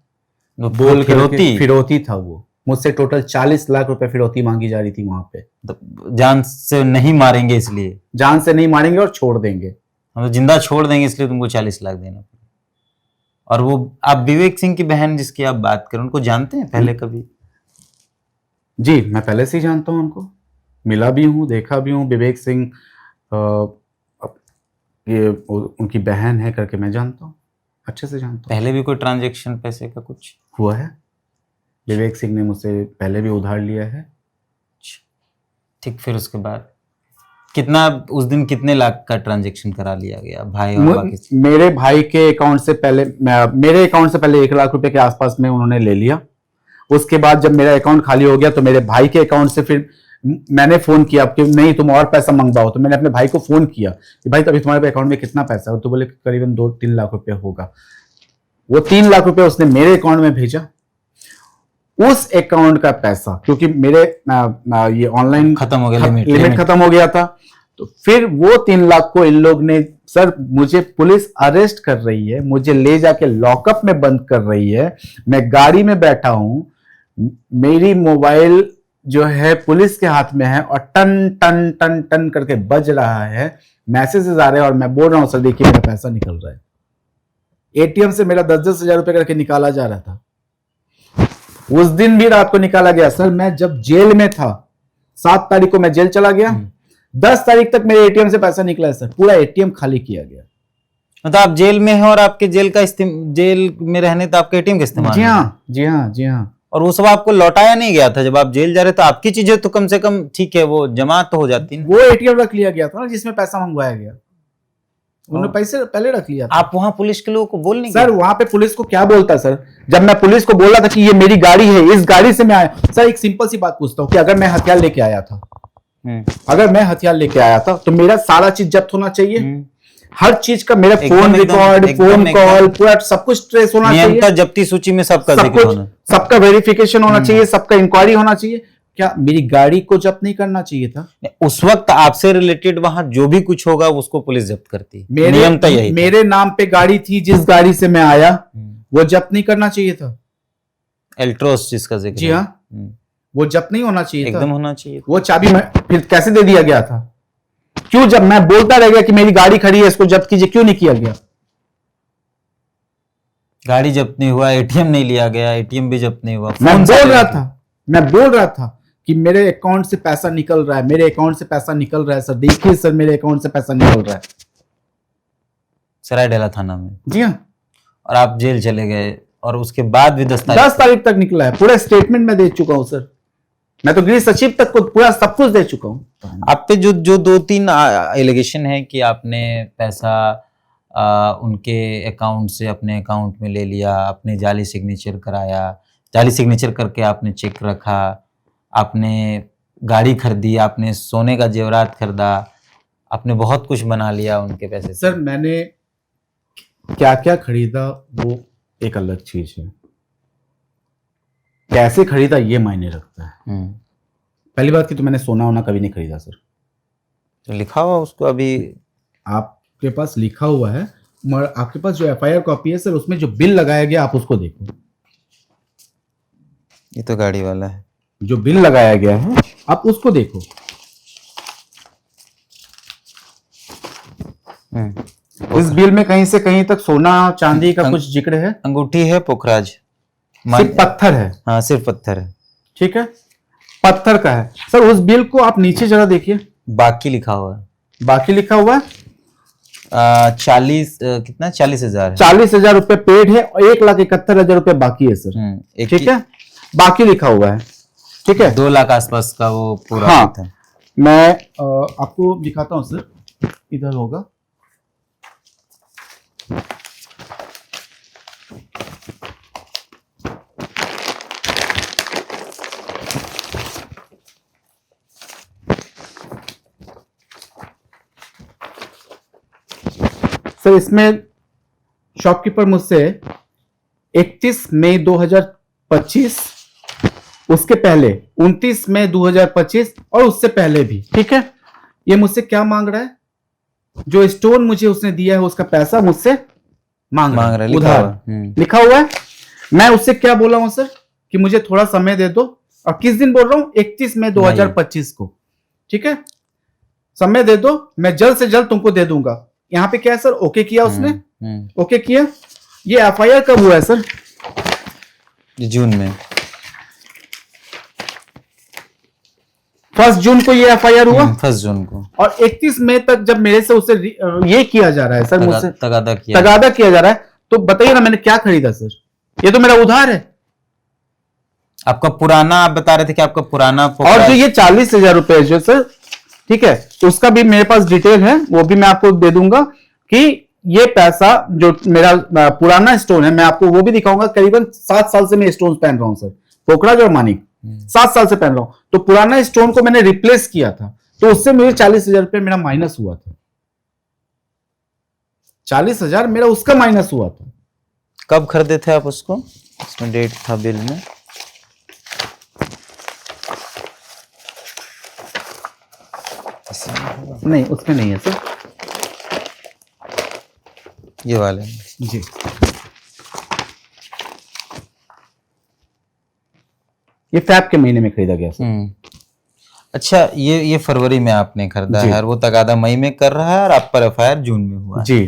बोल फिरौती था। वो मुझसे टोटल 40 लाख रुपए फिरौती मांगी जा रही थी वहां पे। तो जान से नहीं मारेंगे इसलिए? जान से नहीं मारेंगे और छोड़ देंगे, हम तो जिंदा छोड़ देंगे इसलिए तुमको 40 लाख देना पड़ेगा। और वो आप विवेक सिंह की बहन जिसकी आप बात करें, उनको जानते हैं पहले कभी? जी, मैं पहले से ही जानता हूं उनको, मिला भी हूं, देखा भी हूं। विवेक सिंह ये उनकी बहन है करके मैं जानता हूं, अच्छे से जानता हूं। पहले भी कोई ट्रांजैक्शन पैसे का कुछ हुआ है? विवेक सिंह ने मुझसे पहले भी उधार लिया है। ठीक, फिर उसके बाद कितना, उस दिन कितने लाख का ट्रांजैक्शन करा लिया गया भाई और बाकी? मेरे भाई के अकाउंट से पहले, मेरे अकाउंट से पहले 1 लाख रुपए के आसपास में उन्होंने ले लिया। उसके बाद जब मेरा अकाउंट खाली हो गया तो मेरे भाई के अकाउंट से फिर मैंने फोन किया कि नहीं तुम और पैसा मंगवाओ। तो मैंने अपने भाई को फोन किया कि भाई तभी तुम्हारे अकाउंट में कितना पैसा है? तो बोले करीबन 2-3 लाख रुपए होगा। वो 3 लाख रुपए उसने मेरे अकाउंट में भेजा। उस अकाउंट का पैसा, क्योंकि मेरे ये ऑनलाइन खत्म हो गया, लिमिट खत्म हो गया था, तो फिर वो 3 लाख को इन लोग ने, सर मुझे पुलिस अरेस्ट कर रही है, मुझे ले जाके लॉकअप में बंद कर रही है, मैं गाड़ी में बैठा हूं, मेरी मोबाइल जो है पुलिस के हाथ में है और टन टन टन टन करके बज रहा है, मैसेजेस आ रहे हैं और मैं बोल रहा हूं सर देखिए मेरा पैसा निकल रहा है। एटीएम से मेरा 10-10 हजार रुपए करके निकाला जा रहा था। उस दिन भी रात को निकाला गया सर। मैं जब जेल में था, 7 तारीख को मैं जेल चला गया, 10 तारीख तक मेरे एटीएम से पैसा निकला है सर, पूरा एटीएम खाली किया गया। मतलब आप जेल में हैं और आपके जेल में रहने तो आपके एटीएम का इस्तेमाल? जी हाँ, जी हाँ, जी हाँ। और वो सब आपको लौटाया नहीं गया था? जब आप जेल जा रहे तो आपकी चीजें तो कम से कम ठीक है, वो जमा तो हो जाती ना। वो एटीएम रख लिया गया था ना जिसमें पैसा मंगवाया गया, उन्होंने पैसे पहले रख लिया था। आप वहां पुलिस के लोगों को बोल नहीं सर? वहां पे पुलिस को क्या बोलता सर? जब मैं पुलिस को बोला था कि ये मेरी गाड़ी है, इस गाड़ी से मैं आया, सर एक सिंपल सी बात पूछता हूँ कि अगर मैं हथियार लेके आया था, अगर मैं हथियार लेके आया था तो मेरा सारा चीज जब्त होना चाहिए। हर चीज का मेरा एकदम, फोन एकदम, रिकॉर्ड, एकदम, फोन एकदम। कॉल, पूरा सब कुछ ट्रेस होना नियंत्रण चाहिए, जब्ती सूची में सबका सब जिक्र कुछ, होना। सबका वेरिफिकेशन होना चाहिए, सबका इंक्वायरी होना चाहिए। क्या मेरी गाड़ी को जब्त नहीं करना चाहिए था? उस वक्त आपसे रिलेटेड वहां जो भी कुछ होगा उसको पुलिस जब्त करती है। मेरे नियम तो यही था। मेरे नाम पे गाड़ी थी, जिस गाड़ी से मैं आया वो जब्त नहीं करना चाहिए था? एल्ट्रोस जिसका जिक्र जी है। हाँ, वो जब्त नहीं होना चाहिए था? एकदम होना चाहिए। वो चाबी फिर कैसे दे दिया गया था? क्यों, जब मैं बोलता रह गया कि मेरी गाड़ी खड़ी है इसको जब्त कीजिए, क्यों नहीं किया गया? गाड़ी जब्त नहीं हुआ, एटीएम नहीं लिया गया, एटीएम भी जब्त नहीं हुआ। मैं फोन बोल रहा था कि मेरे अकाउंट से पैसा निकल रहा है, मेरे अकाउंट से पैसा निकल रहा है सर, देखिए सर मेरे अकाउंट से पैसा निकल रहा है। सरायढेला थाना में। जी हाँ। और आप जेल चले गए और उसके बाद भी 10 तारीख तक निकला है, पूरा स्टेटमेंट मैं दे चुका हूं सर। मैं तो गृह सचिव तक को पूरा सब कुछ दे चुका हूं। आप पे जो जो 2-3 एलिगेशन है कि आपने पैसा उनके अकाउंट से अपने अकाउंट में ले लिया, आपने जाली सिग्नेचर कराया, जाली सिग्नेचर करके आपने चेक रखा, आपने गाड़ी खरीदी, आपने सोने का जेवरात खरीदा, आपने बहुत कुछ बना लिया उनके पैसे से। सर मैंने क्या क्या खरीदा वो एक अलग चीज है, कैसे खरीदा ये मायने रखता है। पहली बात की तो मैंने सोना वोना कभी नहीं खरीदा सर। तो लिखा हुआ उसको अभी आपके पास लिखा हुआ है, मगर आपके पास जो एफआईआर कॉपी है सर, उसमें जो बिल लगाया गया आप उसको देखो। ये तो गाड़ी वाला है। जो बिल लगाया गया है आप उसको देखो। इस बिल में कहीं से कहीं तक सोना चांदी का कुछ जिक्र है? अंगूठी है, पुखराज, सिर्फ पत्थर है। हाँ सिर्फ पत्थर है। ठीक है, पत्थर का है सर। उस बिल को आप नीचे जरा देखिए, बाकी लिखा हुआ है। बाकी लिखा हुआ है 40 कितना 40,000 है। 40,000 रुपए पेड है और 1,71,000 रुपए बाकी है सर। ठीक है, बाकी लिखा हुआ है। ठीक है, 2 लाख आसपास का वो पूरा हाँ, था। मैं आपको दिखाता हूं सर, इधर होगा। सर इसमें शॉपकीपर मुझसे 31 मई 2025, उसके पहले 29 मई 2025 और उससे पहले भी, ठीक है, ये मुझसे क्या मांग रहा है? जो स्टोन मुझे उसने दिया है उसका पैसा मुझसे मांग रहा है, उधार लिखा हुआ है। मैं उससे क्या बोला हूं सर कि मुझे थोड़ा समय दे दो, और किस दिन बोल रहा हूं? 31 मई 2025 को। ठीक है, समय दे दो, मैं जल्द से जल्द तुमको दे दूंगा। यहाँ पे क्या है सर, ओके किया उसने, ओके किया। ये एफआईआर कब हुआ है सर? जून में, 1 जून को ये एफआईआर हुआ। 1 जून को। और 31 मई तक जब मेरे से उसे ये किया जा रहा है सर, मुझसे तगादा किया जा रहा है, तो बताइए ना मैंने क्या खरीदा सर? ये तो मेरा उधार है। आपका पुराना, आप बता रहे थे कि आपका पुराना, और जो ये 40,000 रुपए जो सर, ठीक है, तो उसका भी मेरे पास डिटेल है, वो भी मैं आपको दे दूंगा कि ये पैसा जो मेरा पुराना स्टोन है, मैं आपको वो भी दिखाऊंगा। करीबन 7 साल से मैं स्टोन पहन रहा हूं सर, पोखराज और मानिक, 7 साल से पहन रहा हूं। तो पुराना स्टोन को मैंने रिप्लेस किया था, तो उससे मुझे 40,000 रुपए मेरा माइनस हुआ था। 40,000 मेरा उसका माइनस हुआ था। कब खरीदे थे आप उसको? इसमें डेट था बिल में। नहीं, उसमें नहीं है सर, ये वाले जी। ये फैब के महीने में खरीदा गया सर। अच्छा, ये फरवरी में आपने खरीदा है और वो तगादा मई में कर रहा है और आप पर एफआईआर जून में हुआ है। जी।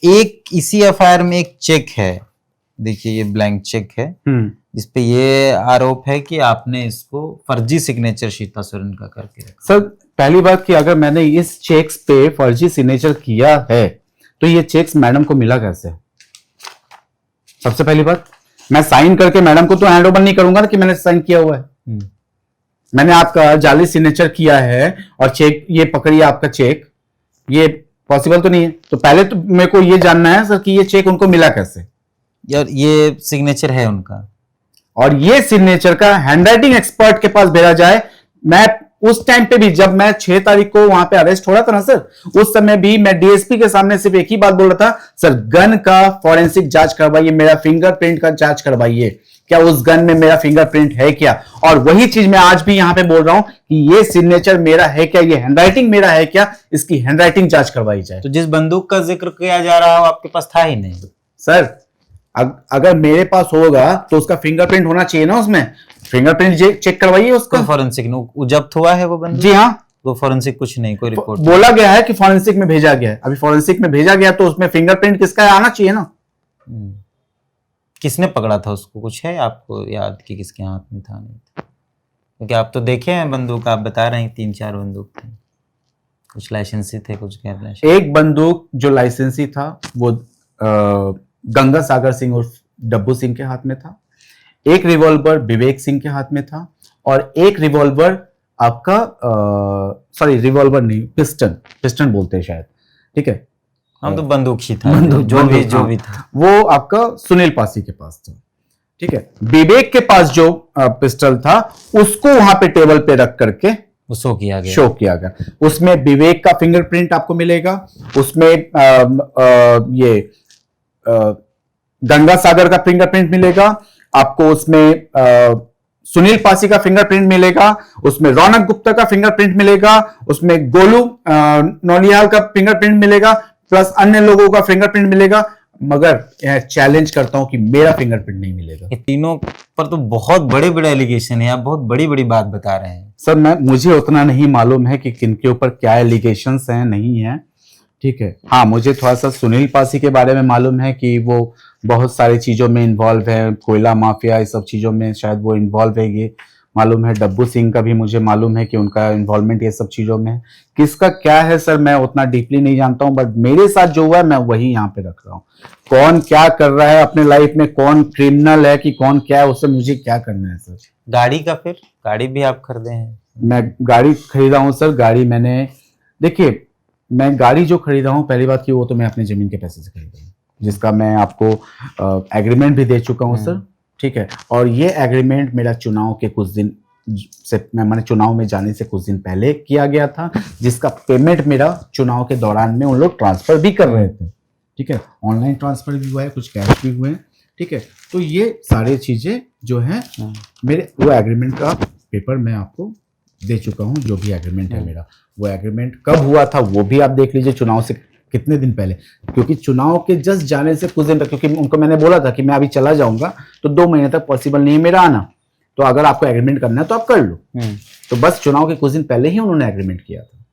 एक इसी एफआईआर में एक चेक है, देखिए ये ब्लैंक चेक है, जिसपे ये आरोप है कि आपने इसको फर्जी सिग्नेचर सीता सोरेन का करके रखा। सर पहली बात कि अगर मैंने इस चेक्स पे फर्जी सिग्नेचर किया है तो ये चेक्स मैडम को मिला कैसे? सबसे पहली बात, मैं साइन करके मैडम को तो हैंड ओवर नहीं करूंगा ना कि मैंने साइन किया हुआ है। मैंने आपका जाली सिग्नेचर किया है और चेक ये पकड़िए आपका चेक, ये पॉसिबल तो नहीं है। तो पहले तो मेरे को ये जानना है सर कि ये चेक उनको मिला कैसे? यार ये सिग्नेचर है उनका, और ये सिग्नेचर का हैंडराइटिंग एक्सपर्ट के पास भेजा जाए। मैं उस टाइम पे भी जब मैं 6 तारीख को वहां पे अरेस्ट हो रहा था ना सर, उस समय भी मैं डीएसपी के सामने सिर्फ एक ही बात बोल रहा था, सर गन का फॉरेंसिक जांच करवाइए, मेरा फिंगरप्रिंट का जांच करवाइए, क्या उस गन में मेरा फिंगरप्रिंट है क्या। और वही चीज मैं आज भी यहां पे बोल रहा हूं कि ये सिग्नेचर मेरा है क्या, ये हैंडराइटिंग मेरा है क्या, इसकी हैंडराइटिंग जांच करवाई जाए। तो जिस बंदूक का जिक्र किया जा रहा है वो आपके पास था ही नहीं। सर अगर मेरे पास होगा तो उसका फिंगरप्रिंट होना चाहिए ना, उसमें फिंगरप्रिंट चेक करवाइए उसका। कोई फॉरेंसिक जब्त हुआ है वो बंदूक? जी हाँ, वो फॉरेंसिक कुछ नहीं, कोई रिपोर्ट बोला गया है कि फॉरेंसिक में भेजा गया है। अभी फॉरेंसिक में भेजा गया तो उसमें फिंगरप्रिंट किसका है आना चाहिए ना। किसने पकड़ा था उसको, कुछ है आपको याद कि किसके हाथ में था नहीं था? क्योंकि आप तो देखे हैं बंदूक, आप बता रहे हैं 3-4 बंदूक थे, कुछ लाइसेंसी थे कुछ गैर लाइसेंसी। एक बंदूक जो लाइसेंसी था वो गंगा सागर सिंह और डब्बू सिंह के हाथ में था, एक रिवॉल्वर विवेक सिंह के हाथ में था, और एक रिवॉल्वर आपका सॉरी रिवॉल्वर नहीं, पिस्टन बोलते हैं शायद, ठीक है। हम तो बंदूक ही था, बंदूक जो भी था वो आपका सुनील पासी के पास था, ठीक है। विवेक के पास जो पिस्टल था उसको वहां पे टेबल पे रख करके वो शो किया गया। उसमें विवेक का फिंगरप्रिंट आपको मिलेगा, उसमें ये गंगा सागर का फिंगरप्रिंट मिलेगा आपको, उसमें सुनील पासी का फिंगरप्रिंट मिलेगा, उसमें रौनक गुप्ता का फिंगरप्रिंट मिलेगा, उसमें गोलू नौलियाल का फिंगरप्रिंट मिलेगा, प्लस अन्य लोगों का फिंगरप्रिंट मिलेगा। मगर यह चैलेंज करता हूं कि मेरा फिंगरप्रिंट नहीं मिलेगा। ये तीनों पर तो बहुत बड़े बड़े एलिगेशन है, आप बहुत बड़ी बड़ी बात बता रहे हैं। सर मुझे उतना नहीं मालूम है कि किनके ऊपर क्या एलिगेशंस हैं नहीं है, ठीक है। हाँ, मुझे थोड़ा सा सुनील पासी के बारे में मालूम है कि वो बहुत सारी चीजों में इन्वॉल्व है, कोयला माफिया, इस सब चीजों में शायद वो इन्वॉल्व है, ये मालूम है। डब्बू सिंह का भी मुझे मालूम है कि उनका इन्वॉल्वमेंट ये सब चीजों में है। किसका क्या है सर मैं उतना डीपली नहीं जानता हूं, बट मेरे साथ जो हुआ है मैं वही यहाँ पे रख रहा हूँ। कौन क्या कर रहा है अपने लाइफ में, कौन क्रिमिनल है कि कौन क्या है, उससे मुझे क्या करना है सर। गाड़ी का, फिर गाड़ी भी आप खरीदे हैं? मैं गाड़ी खरीदा हूँ सर। गाड़ी मैंने, देखिए मैं गाड़ी जो खरीदा हूँ, पहली बात की वो तो मैं अपने जमीन के पैसे से खरीदा हूँ, जिसका मैं आपको एग्रीमेंट भी दे चुका हूँ सर, ठीक है। और ये एग्रीमेंट मेरा चुनाव के कुछ दिन से, मैंने चुनाव में जाने से कुछ दिन पहले किया गया था, जिसका पेमेंट मेरा चुनाव के दौरान में उन लोग ट्रांसफर भी कर रहे थे, ठीक है। ऑनलाइन ट्रांसफर भी हुआ है, कुछ कैश भी हुए हैं, ठीक है। तो ये सारी चीजें जो है मेरे, वो एग्रीमेंट का पेपर मैं आपको दे चुका हूँ। जो भी एग्रीमेंट है मेरा, वो एग्रीमेंट कब हुआ था वो भी आप देख लीजिए, चुनाव से कितने दिन पहले, क्योंकि चुनाव के जस्ट जाने से कुछ दिन तक, क्योंकि उनको मैंने बोला था कि मैं अभी चला जाऊंगा तो 2 महीने तक पॉसिबल नहीं है मेरा आना, तो अगर आपको एग्रीमेंट करना है तो आप कर लो। तो बस चुनाव के कुछ दिन पहले ही उन्होंने एग्रीमेंट किया था,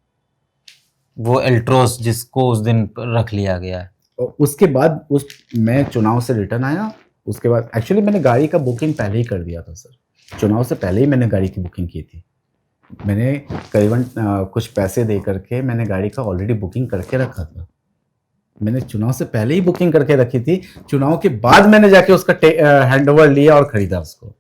वो एल्ट्रोस जिसको उस दिन रख लिया गया। और उसके बाद मैं चुनाव से रिटर्न आया, उसके बाद एक्चुअली मैंने गाड़ी का बुकिंग पहले ही कर दिया था सर, चुनाव से पहले ही मैंने गाड़ी की बुकिंग की थी। मैंने करीबन कुछ पैसे दे करके मैंने गाड़ी का ऑलरेडी बुकिंग करके रखा था। मैंने चुनाव से पहले ही बुकिंग करके रखी थी, चुनाव के बाद मैंने जाके उसका हैंडओवर लिया और खरीदा उसको।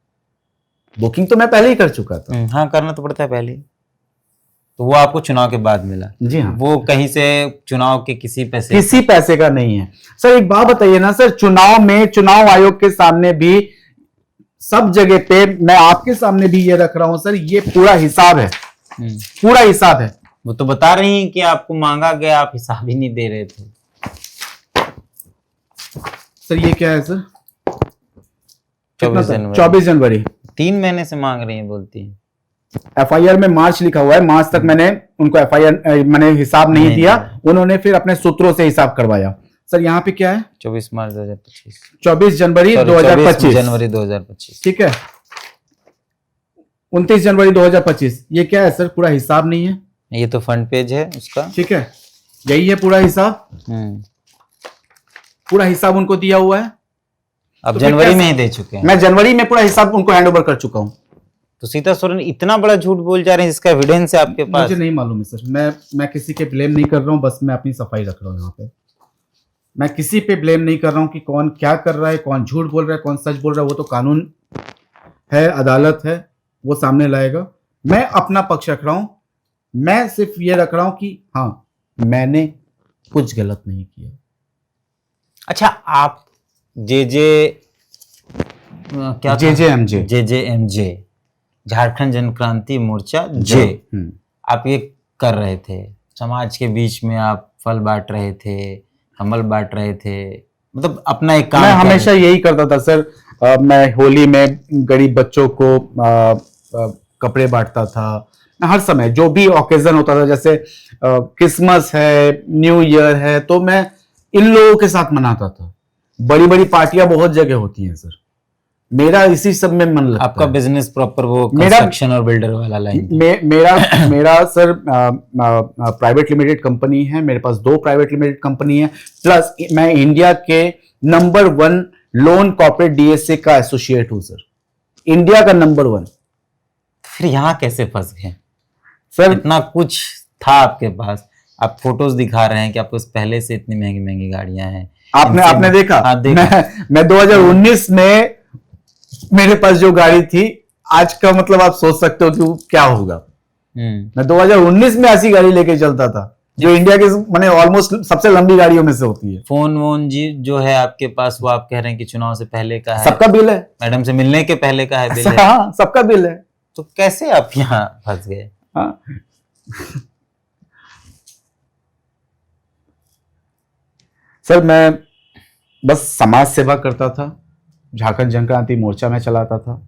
बुकिंग तो मैं पहले ही कर चुका था। हाँ, करना तो पड़ता है पहले, तो वो आपको चुनाव के बाद मिला? जी हाँ। वो कहीं से चुनाव के किसी पैसे का नहीं है सर। एक बात बताइए ना सर, चुनाव में चुनाव आयोग के सामने भी, सब जगह पे, मैं आपके सामने भी ये रख रहा हूं सर, ये पूरा हिसाब है, पूरा हिसाब है। वो तो बता रही हैं कि आपको मांगा गया, आप हिसाब ही नहीं दे रहे थे सर। ये क्या है सर? 24 जनवरी 3 महीने से मांग रही हैं, बोलती हैं। एफआईआर में मार्च लिखा हुआ है, मार्च तक मैंने उनको एफआईआर मैंने हिसाब नहीं दिया, उन्होंने फिर अपने सूत्रों से हिसाब करवाया। सर यहाँ पे क्या है? 24 मार्च 2025, 24 जनवरी 2025, जनवरी 2025, ठीक है। 29 जनवरी 2025, ये क्या है सर? पूरा हिसाब नहीं है, ये तो फ्रंट पेज है उसका, ठीक है। यही है पूरा हिसाब, पूरा हिसाब उनको दिया हुआ है। अब तो जनवरी में ही दे चुके हैं। मैं जनवरी में पूरा हिसाब उनको हैंड ओवर कर चुका हूं। तो सीता सोरेन इतना बड़ा झूठ बोल जा रहे हैं, जिसका एविडेंस है आपके पास? मुझे नहीं मालूम है सर, मैं किसी के ब्लेम नहीं कर रहा हूं, बस मैं अपनी सफाई रख रहा हूं यहाँ पे। मैं किसी पे ब्लेम नहीं कर रहा हूं कि कौन क्या कर रहा है, कौन झूठ बोल रहा है, कौन सच बोल रहा है, वो तो कानून है, अदालत है, वो सामने लाएगा। मैं अपना पक्ष रख रहा हूं, मैं सिर्फ ये रख रहा हूं कि हाँ, मैंने कुछ गलत नहीं किया। अच्छा, आप JJMJ झारखंड जन क्रांति मोर्चा जे आप ये कर रहे थे, समाज के बीच में आप फल बांट रहे थे, कमल बांट रहे थे, मतलब अपना एक काम मैं कर हमेशा रहे थे। यही करता था सर। मैं होली में गरीब बच्चों को कपड़े बांटता था। मैं हर समय जो भी ओकेजन होता था, जैसे क्रिसमस है, न्यू ईयर है, तो मैं इन लोगों के साथ मनाता था। बड़ी बड़ी पार्टियां बहुत जगह होती हैं सर, मेरा इसी सब में मन लगता आपका है। बिजनेस प्रॉपर वो मेरा- कंस्ट्रक्शन और बिल्डर वाला लाइन था। मेरा सर प्राइवेट लिमिटेड कंपनी है, मेरे पास 2 प्राइवेट लिमिटेड कंपनी है, प्लस मैं इंडिया के नंबर 1 लोन कॉर्पोरेट डीएसए का एसोसिएट हूं सर, इंडिया का नंबर 1। फिर यहाँ कैसे फंस गए सर इतना कुछ था आपके पास, आप फोटोज दिखा रहे हैं कि आपके पास पहले से इतनी महंगी महंगी गाड़ियां हैं। आपने देखा? हाँ, देखा। मैं 2019 में मेरे पास जो गाड़ी थी, आज का मतलब आप सोच सकते हो कि वो क्या होगा। मैं 2019 में ऐसी गाड़ी लेके चलता था जो इंडिया के मैंने ऑलमोस्ट सबसे लंबी गाड़ियों में से होती है। फोन वोन जी जो है आपके पास, वो आप कह रहे हैं कि चुनाव से पहले का है, सबका बिल है, मैडम से मिलने के पहले का है बिल है, हाँ सबका बिल है। तो कैसे आप यहाँ फंस गए? हाँ सर मैं बस समाज सेवा करता था, झारखंड जन क्रांति मोर्चा में चलाता था।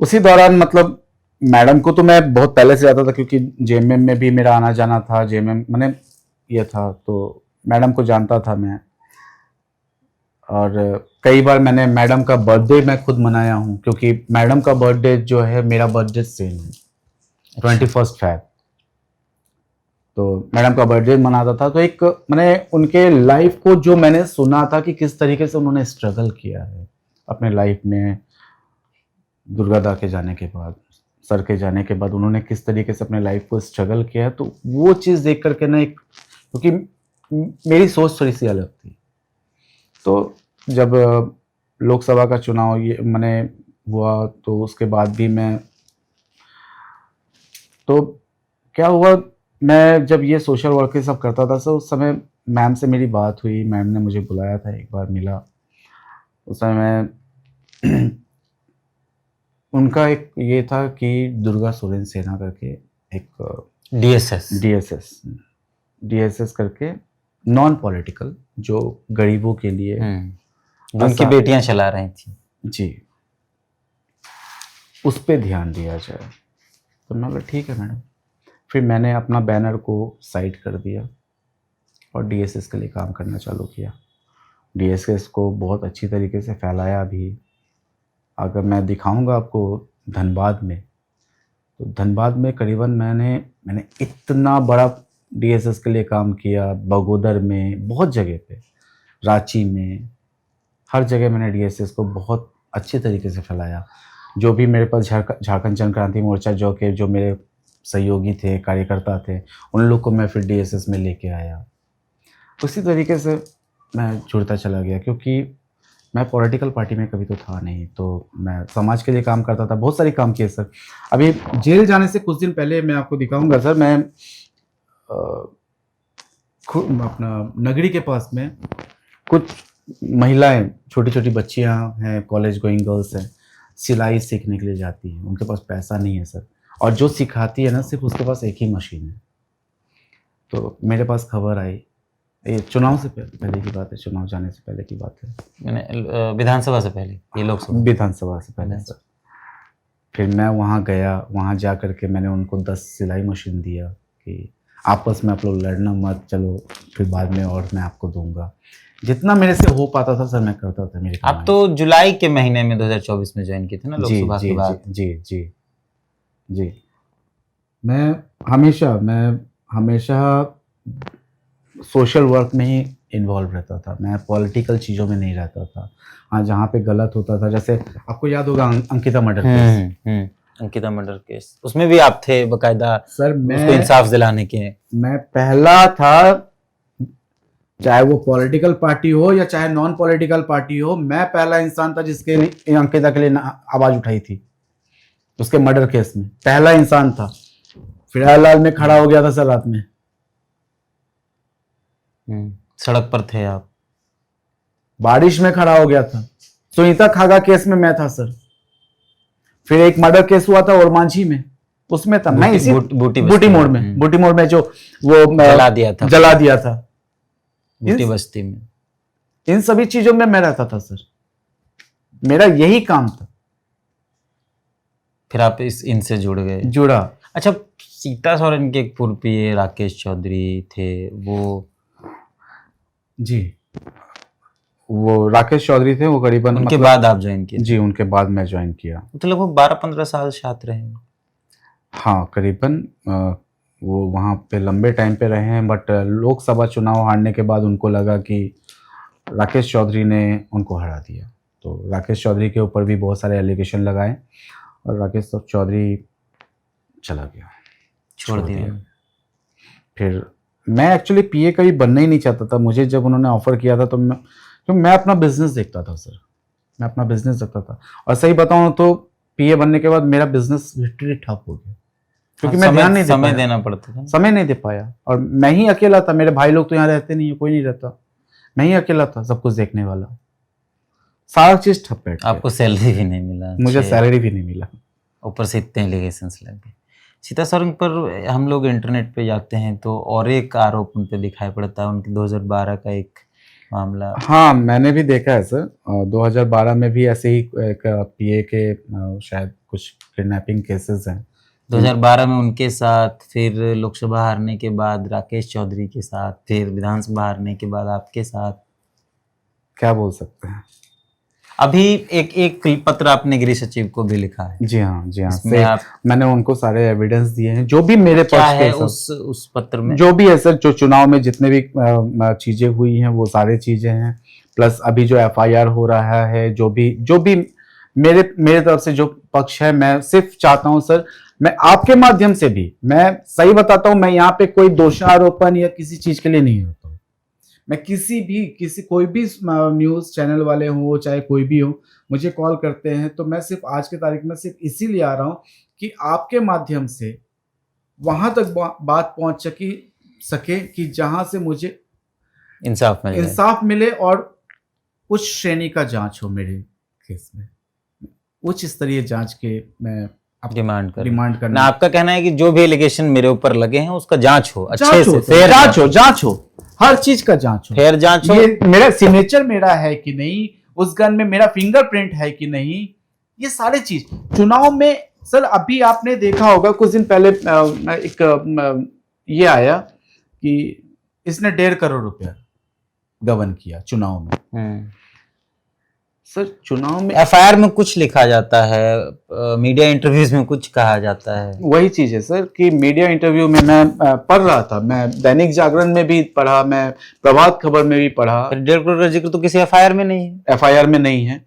उसी दौरान मतलब मैडम को तो मैं बहुत पहले से जाता था, क्योंकि जेएमएम में भी मेरा आना जाना था, जेएमएम मैंने ये था, तो मैडम को जानता था मैं। और कई बार मैंने मैडम का बर्थडे मैं खुद मनाया हूँ, क्योंकि मैडम का बर्थडे जो है मेरा बर्थडे सेम है, 21 फेब। तो मैडम का बर्थडे मनाता था, तो एक मैंने उनके लाइफ को जो मैंने सुना था कि किस तरीके से उन्होंने स्ट्रगल किया है अपने लाइफ में, दुर्गा दा के जाने के बाद, सर के जाने के बाद उन्होंने किस तरीके से अपने लाइफ को स्ट्रगल किया है, तो वो चीज़ देख करके ना एक, क्योंकि मेरी सोच थोड़ी सी अलग थी। तो जब लोकसभा का चुनाव ये मैंने हुआ, तो उसके बाद भी मैं, तो क्या हुआ, मैं जब ये सोशल वर्क ये सब करता था, तो उस समय मैम से मेरी बात हुई, मैम ने मुझे बुलाया था, एक बार मिला। उस समय मैं उनका एक ये था कि दुर्गा सुरेन सेना करके एक डीएसएस करके नॉन पॉलिटिकल, जो गरीबों के लिए जो उनकी बेटियां चला रही थी जी, उस पे ध्यान दिया जाए। तो मैं बोला ठीक है मैडम। फिर मैंने अपना बैनर को साइड कर दिया और डीएसएस के लिए काम करना चालू किया। डीएसएस को बहुत अच्छी तरीके से फैलाया भी। अगर मैं दिखाऊंगा आपको धनबाद में, तो धनबाद में करीबन मैंने इतना बड़ा डीएसएस के लिए काम किया, बगोदर में, बहुत जगह पे, रांची में, हर जगह मैंने डीएसएस को बहुत अच्छे तरीके से फैलाया। जो भी मेरे पास झारखंड जन क्रांति मोर्चा जो मेरे सहयोगी थे, कार्यकर्ता थे, उन लोग को मैं फिर डीएसएस में लेके आया। उसी तरीके से मैं जुड़ता चला गया, क्योंकि मैं पॉलिटिकल पार्टी में कभी तो था नहीं, तो मैं समाज के लिए काम करता था। बहुत सारे काम किए सर। अभी जेल जाने से कुछ दिन पहले मैं आपको दिखाऊंगा सर, मैं अपना नगरी के पास में कुछ महिलाएं, छोटी छोटी बच्चियां हैं, कॉलेज गोइंग गर्ल्स हैं, सिलाई सीखने के लिए जाती हैं। उनके पास पैसा नहीं है सर, और जो सिखाती है ना, सिर्फ उसके पास एक ही मशीन है। तो मेरे पास खबर आई, ये चुनाव से पहले की बात है, चुनाव जाने से पहले की बात है, मैंने विधानसभा से पहले, ये लोकसभा विधानसभा से पहले सर। फिर मैं वहाँ गया, वहाँ जा करके मैंने उनको 10 सिलाई मशीन दिया कि आपस में आप लोग लड़ना मत, चलो फिर बाद में और मैं आपको दूंगा। जितना मेरे से हो पाता था सर मैं करता था। मेरी आप तो जुलाई के महीने में 2024 में ज्वाइन किए थे ना लोकसभा के बाद? जी जी जी। मैं हमेशा सोशल वर्क में ही इन्वॉल्व रहता था, मैं पॉलिटिकल चीज़ों में नहीं रहता था। हाँ, जहाँ पे गलत होता था, जैसे आपको याद होगा Ankita murder case, Ankita murder case, उसमें भी आप थे बकायदा सर। उसको इंसाफ दिलाने के। मैं पहला था, चाहे वो पॉलिटिकल पार्टी हो या चाहे नॉन पॉलिटिकल पार्टी हो, मैं पहला इंसान था जिसके अंकिता के लिए आवाज उठाई थी। उसके मर्डर केस में पहला इंसान था। फिलहाल में खड़ा हो गया था सर रात में, सड़क पर थे आप, बारिश में खड़ा हो गया था। सुनीता खागा केस में मैं था सर। फिर एक मर्डर केस हुआ था और मांझी में, उसमें था मैं इसी बूटी मोड़ में, बूटी मोड़ में जो वो जला दिया था बूटी बस्ती में। इन सभी चीजों में मैं रहता था सर, मेरा यही काम था। फिर आप इनसे जुड़ा। अच्छा, सीता सोरेन के एक पूर्व पीए राकेश चौधरी थे, वो जी वो राकेश चौधरी थे, वो करीबन उनके बाद आप ज्वाइन किए? जी उनके बाद मैं ज्वाइन किया। तो लगभग 12-15 साल साथ रहे। हाँ करीबन वो वहाँ पे लंबे टाइम पे रहे हैं, बट लोकसभा चुनाव हारने के बाद उनको लगा कि राकेश चौधरी ने उनको हरा दिया, तो राकेश चौधरी के ऊपर भी बहुत सारे एलिगेशन लगाए और राकेश चौधरी चला गया, छोड़ दिया। फिर मैं एक्चुअली पीए कभी बनना ही नहीं चाहता था। मुझे जब उन्होंने ऑफर किया था तो मैं अपना बिजनेस देखता था सर, मैं अपना बिजनेस देखता था। और सही बताऊं तो पीए बनने के बाद मेरा बिजनेस लिटरली ठप हो गया, क्योंकि मैं ध्यान नहीं समय देना पड़ता था, समय नहीं दे पाया। और मैं ही अकेला था, मेरे भाई लोग तो यहाँ रहते नहीं है, कोई नहीं रहता, मैं ही अकेला था सब कुछ देखने वाला, सारा चीज ठप बैठ गया। आपको सैलरी भी नहीं मिला? मुझे सैलरी भी नहीं मिला, ऊपर से इतने एलिगेशंस लग गए। सीता सोरेन पर हम लोग इंटरनेट पे जाते हैं तो और एक आरोप उन पे दिखाई पड़ता है, उनके 2012 का एक मामला। हाँ मैंने भी देखा है सर, 2012 में भी ऐसे ही एक पीए के शायद कुछ किडनैपिंग केसेस हैं 2012 में उनके साथ, फिर लोकसभा हारने के बाद राकेश चौधरी के साथ, फिर विधानसभा हारने के बाद आपके साथ। क्या बोल सकते हैं। अभी एक पत्र आपने गृह सचिव को भी लिखा है। जी हाँ मैंने उनको सारे एविडेंस दिए हैं जो भी मेरे क्या पास है उस पत्र में। जो भी है सर, जो चुनाव में जितने भी चीजें हुई हैं वो सारी चीजें हैं, प्लस अभी जो एफआईआर हो रहा है, जो भी मेरे तरफ से जो पक्ष है, मैं सिर्फ चाहता हूं सर, मैं आपके माध्यम से भी, मैं सही बताता हूं, मैं यहाँ पे कोई दोषारोपण या किसी चीज के लिए नहीं होता हूँ। मैं कोई भी न्यूज चैनल वाले हो चाहे कोई भी हो, मुझे कॉल करते हैं तो मैं सिर्फ आज की तारीख में सिर्फ इसीलिए आ रहा हूं कि आपके माध्यम से वहां तक बात पहुंच सके कि जहां से मुझे इंसाफ मिले और उच्च श्रेणी का जांच हो मेरे केस में, उच्च स्तरीय जांच के मैं डिमांड करना। आपका कहना है कि जो भी एलिगेशन मेरे ऊपर लगे हैं उसका जांच हो, अच्छे से जांच हो, हर चीज का जांच हो, फेयर जांच हो। ये मेरा सिग्नेचर मेरा है कि नहीं, उस गन में मेरा फिंगरप्रिंट है कि नहीं, ये सारे चीज चुनाव में सर। अभी आपने देखा होगा कुछ दिन पहले एक ये आया कि इसने 1.5 करोड़ रुपया गबन किया चुनाव में। सर चुनाव में एफआईआर में कुछ लिखा जाता है, मीडिया इंटरव्यूज में कुछ कहा जाता है। वही चीज है सर कि मीडिया इंटरव्यू में मैं पढ़ रहा था, मैं दैनिक जागरण में भी पढ़ा, मैं प्रभात खबर में भी पढ़ा। 1.5 करोड़ का जिक्र तो किसी एफआईआर में नहीं है। एफआईआर में नहीं है,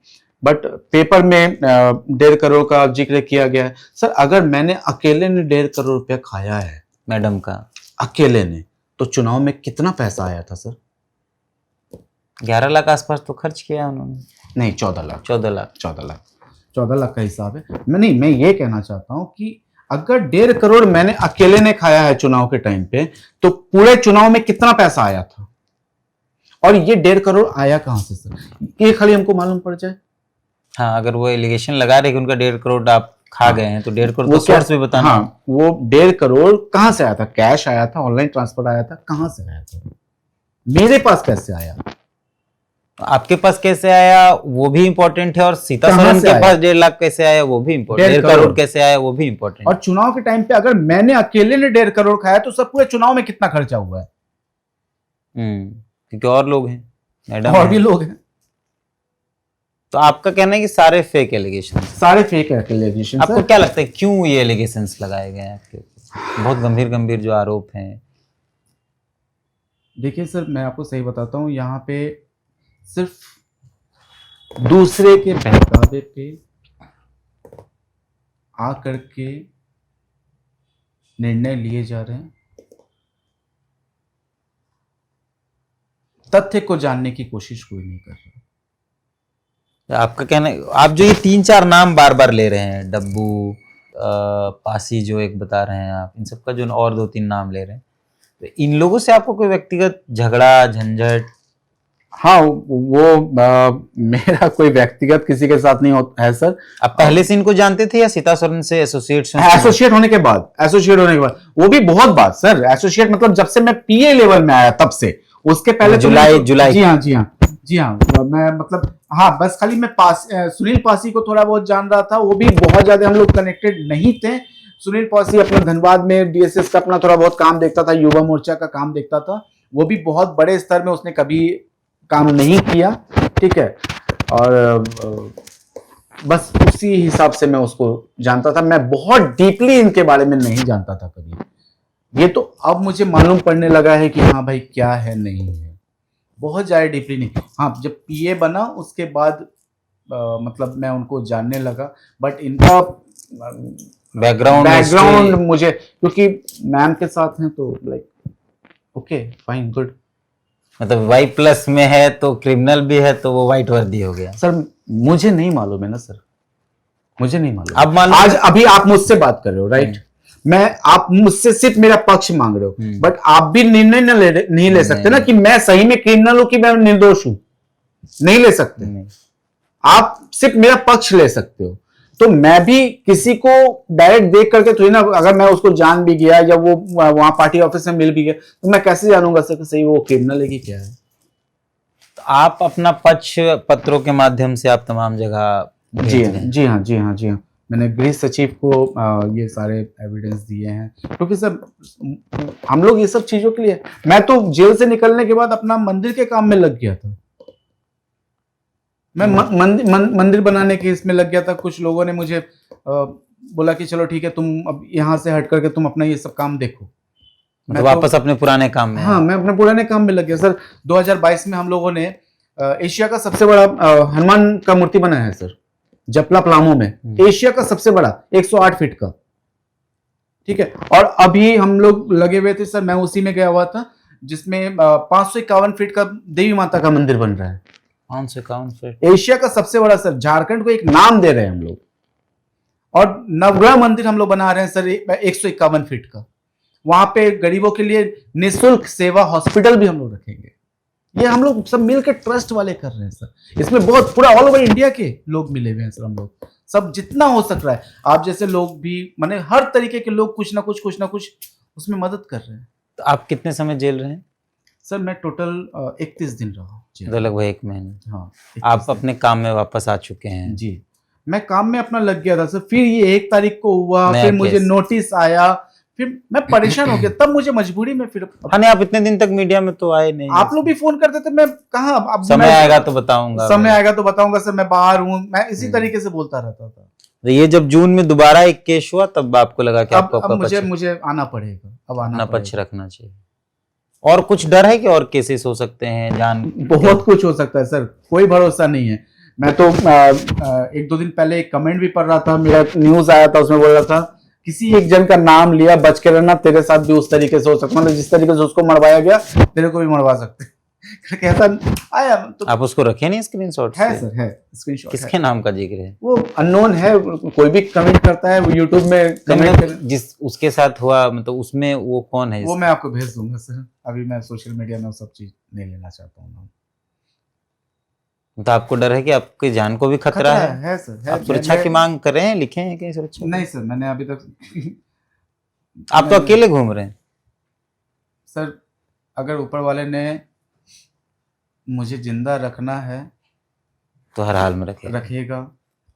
बट पेपर में 1.5 करोड़ का जिक्र किया गया है। सर अगर मैंने अकेले ने 1.5 करोड़ रुपया खाया है मैडम का, अकेले ने, तो चुनाव में कितना पैसा आया था सर? 11 लाख आसपास तो खर्च किया उन्होंने। नहीं 14 लाख 14 लाख का हिसाब है। मैं ये कहना चाहता हूं कि अगर 1.5 करोड़ मैंने अकेले ने खाया है चुनाव के टाइम पे, तो पूरे चुनाव में कितना पैसा आया था? और ये 1.5 करोड़ आया कहां से सर, ये खाली हमको मालूम पड़ जाए। हाँ, अगर वो एलिगेशन लगा रहे कि उनका 1.5 करोड़ आप खा गए हैं तो 1.5 करोड़ तो सोर्स भी बताना। हाँ, वो 1.5 करोड़ कहां से आया था? कैश आया था, ऑनलाइन ट्रांसफर आया था, कहां से आया था? मेरे पास कैसे आया? आपके पास कैसे आया वो भी इंपॉर्टेंट है, और सीता सोरेन के पास 1.5 लाख कैसे आया वो भी इंपॉर्टेंट, 1.5 करोड़ कैसे आया वो भी इंपॉर्टेंट। और चुनाव के टाइम पे अगर मैंने अकेले ने 1.5 करोड़ खाया तो सब पूरे चुनाव में कितना खर्चा हुआ है? क्योंकि और लोग हैं मैडम, और भी लोग हैं। तो आपका कहना है कि सारे फेक एलिगेशन, आपको क्या लगता है क्यों ये एलिगेशंस लगाए गए हैं आपके ऊपर? बहुत गंभीर जो आरोप हैं। देखिए सर, मैं आपको सही बताता हूँ, यहाँ पे सिर्फ दूसरे के बहकावे पे आकर के निर्णय लिए जा रहे हैं, तथ्य को जानने की कोशिश कोई नहीं कर रहा। आपका कहना है, आप जो ये 3-4 नाम बार बार ले रहे हैं, डब्बू, पासी जो एक बता रहे हैं आप, इन सबका जो और 2-3 नाम ले रहे हैं, तो इन लोगों से आपको कोई व्यक्तिगत झगड़ा झंझट हाँ वो मेरा कोई व्यक्तिगत किसी के साथ नहीं होता है सर। आप पहले से इनको जानते थे या सीता सोरेन से एसोसिएट एसोसिएट होने के बाद वो भी बहुत बात सर। एसोसिएट मतलब जब से मैं पीए लेवल में आया तब से, उसके पहले जुलाई। जी हाँ मैं मतलब हाँ बस खाली मैं सुनील पासी को थोड़ा बहुत जान रहा था, वो भी बहुत ज्यादा हम लोग कनेक्टेड नहीं थे। सुनील पासी अपना धनबाद में डीएसएस का अपना थोड़ा बहुत काम देखता था, युवा मोर्चा का काम देखता था, वो भी बहुत बड़े स्तर में उसने कभी काम नहीं किया, ठीक है। और बस उसी हिसाब से मैं उसको जानता था, मैं बहुत डीपली इनके बारे में नहीं जानता था कभी। ये तो अब मुझे मालूम पड़ने लगा है कि हाँ भाई क्या है नहीं है, बहुत ज्यादा डीपली नहीं। हाँ जब पीए बना उसके बाद मतलब मैं उनको जानने लगा, बट इनका बैकग्राउंड मुझे, क्योंकि मैम के साथ हैं तो लाइक ओके फाइन गुड। मतलब वाई प्लस में है तो क्रिमिनल भी है तो वो वाइट वर्दी हो गया। सर मुझे नहीं मालूम है ना सर, मुझे नहीं मालूम। अब मालूम आज अभी आप मुझसे बात कर रहे हो राइट, मैं आप मुझसे सिर्फ मेरा पक्ष मांग रहे हो, बट आप भी निर्णय नहीं ले सकते ना कि मैं सही में क्रिमिनल हूं कि मैं निर्दोष हूं, नहीं ले सकते। आप सिर्फ मेरा पक्ष ले सकते हो। तो मैं भी किसी को डायरेक्ट देख करके थोड़ी ना, अगर मैं उसको जान भी गया या वो वहां पार्टी ऑफिस में मिल भी गया तो मैं कैसे जानूंगा सर कि सही वो क्रिमिनल है कि क्या है। तो आप अपना पक्ष पत्रों के माध्यम से आप तमाम जगह जी हाँ मैंने गृह सचिव को ये सारे एविडेंस दिए हैं, क्योंकि सर हम लोग ये सब चीजों के लिए, मैं तो जेल से निकलने के बाद अपना मंदिर के काम में लग गया था। मैं मंदिर बनाने के इसमें लग गया था। कुछ लोगों ने मुझे बोला कि चलो ठीक है तुम अब यहाँ से हट करके तुम अपना ये सब काम देखो। मैं वापस अपने पुराने काम में। हाँ मैं अपने पुराने काम में लग गया सर। 2022 में हम लोगों ने एशिया का सबसे बड़ा हनुमान का मूर्ति बनाया है सर, जपला पलामू में, एशिया का सबसे बड़ा 108 फीट का, ठीक है। और अभी हम लोग लगे हुए थे सर, मैं उसी में गया हुआ था जिसमें 551 फीट का देवी माता का मंदिर बन रहा है। 551 फीट, एशिया का सबसे बड़ा सर। झारखंड को एक नाम दे रहे हैं हम लोग। और नवग्रह मंदिर हम लोग बना रहे हैं सर 151 फीट का। वहां पे गरीबों के लिए निःशुल्क सेवा हॉस्पिटल भी हम लोग रखेंगे। ये हम लोग सब मिलकर ट्रस्ट वाले कर रहे हैं सर। इसमें बहुत पूरा ऑल ओवर इंडिया के लोग मिले हुए हैं सर। हम लोग सब जितना हो सक रहा है, आप जैसे लोग भी, माने हर तरीके के लोग कुछ ना कुछ उसमें मदद कर रहे हैं। तो आप कितने समय जेल रहे हैं? सर मैं टोटल 31 दिन रहा हूँ। तो लगभग 1 महीने। हाँ आप अपने काम में वापस आ चुके हैं? जी मैं काम में अपना लग गया था सर। फिर ये 1 तारीख को हुआ, फिर मुझे नोटिस आया, फिर मैं परेशान हो गया। तब मुझे मजबूरी में फिर नहीं, आप इतने दिन तक मीडिया में तो आए नहीं। आप लोग भी फोन करते थे, मैं कहाँ, अब समय आएगा तो बताऊंगा, समय आएगा तो बताऊंगा सर, मैं बाहर हूँ, मैं इसी तरीके से बोलता रहता था। तो ये जब जून में दोबारा एक केस हुआ तब आपको लगा कि आपको अब मुझे आना पड़ेगा, अब आना पक्ष रखना चाहिए। और कुछ डर है कि और केसेस हो सकते हैं? जान बहुत कुछ हो सकता है सर, कोई भरोसा नहीं है। मैं तो 1-2 दिन पहले एक कमेंट भी पढ़ रहा था, मेरा न्यूज आया था, उसमें बोल रहा था किसी एक जन का नाम लिया, बच के रहना, तेरे साथ भी उस तरीके से हो सकता है, मतलब जिस तरीके से उसको मरवाया गया तेरे को भी मरवा सकते। कहता आया तो आप उसको रखे नहीं स्क्रीनशॉट? है सर, है स्क्रीनशॉट। किसके नाम का जिक्र है? वो अननोन है, कोई भी कमेंट करता है वो यूट्यूब में कमेंट जिस उसके साथ हुआ, मतलब उसमें वो कौन है? वो मैं आपको भेज दूंगा सर। अभी मैं सोशल मीडिया में वो सब चीज नहीं लेना चाहता हूँ। तो आपको डर है कि आपकी जान को भी खतरा है सर, है। आप सुरक्षा की मांग कर रहे हैं? लिखे हैं कहीं सुरक्षा? नहीं सर, मैंने अभी तक आप तो अकेले घूम रहे हैं सर। अगर ऊपर वाले ने मुझे जिंदा रखना है तो हर हाल में रखेगा।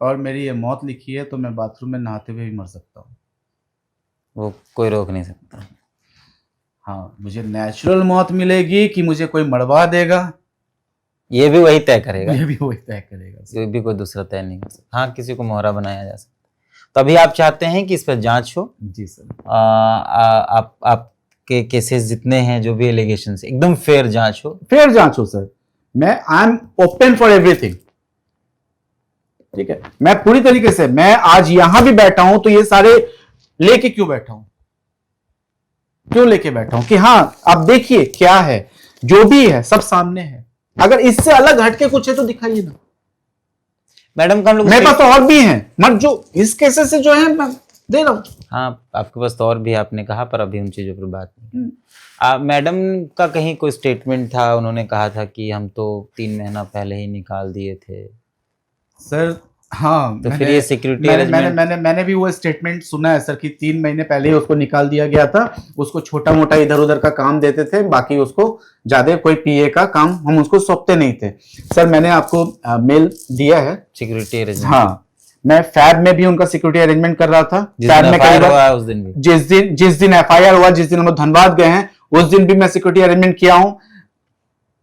और मेरी ये मौत लिखी है तो मैं बाथरूम में नहाते हुए भी मर सकता हूँ, वो कोई रोक नहीं सकता। हाँ, मुझे नेचुरल मौत मिलेगी कि मुझे कोई मरवा देगा, ये भी वही तय करेगा। ये भी वही तय करेगा, ये भी कोई दूसरा तय नहीं कर सकता। हाँ, किसी को मोहरा बनाया जा सकता। तो अभी आप चाहते हैं कि इस पर जांच हो? जी सर। आपके केसेस जितने हैं, जो भी एलिगेशन एकदम फेयर जांच हो? फेयर जांच हो सर। मैं I am open for everything, ठीक है। मैं पूरी तरीके से, मैं आज यहां भी बैठा हूं तो ये सारे लेके क्यों बैठा हूं, क्यों लेके बैठा हूं कि हाँ आप देखिए क्या है, जो भी है सब सामने है। अगर इससे अलग हटके कुछ है तो दिखाइए ना। मैडम का हम लोग मेरे पास तो और भी हैं, मत जो इस केसेस से जो है दे रहा हूँ। हाँ, आपके पास तो और भी आपने कहा, पर अभी उन चीज़ों पर बात नहीं। मैडम का कहीं कोई स्टेटमेंट था, उन्होंने कहा था कि हम तो 3 महीना पहले ही निकाल दिए थे। सर हाँ, तो फिर ये सिक्योरिटी अरेंजमेंट मैंने भी वो स्टेटमेंट सुना है सर कि 3 महीने पहले ही उसको निकाल दिया गया था। उसको छोटा मोटा इधर उधर का काम देते थे, बाकी उसको ज्यादा कोई पीए का काम हम उसको सौंपते नहीं थे। सर मैंने आपको मेल दिया है। सिक्योरिटी अरेंजमेंट, हाँ, मैं फैब में भी उनका सिक्योरिटी अरेंजमेंट कर रहा था। जिस फैब दिन में FIR हुआ उस दिन भी, जिस दिन एफआईआर हुआ, जिस दिन हम लोग धनबाद गए हैं, उस दिन भी मैं सिक्योरिटी अरेंजमेंट किया हूं।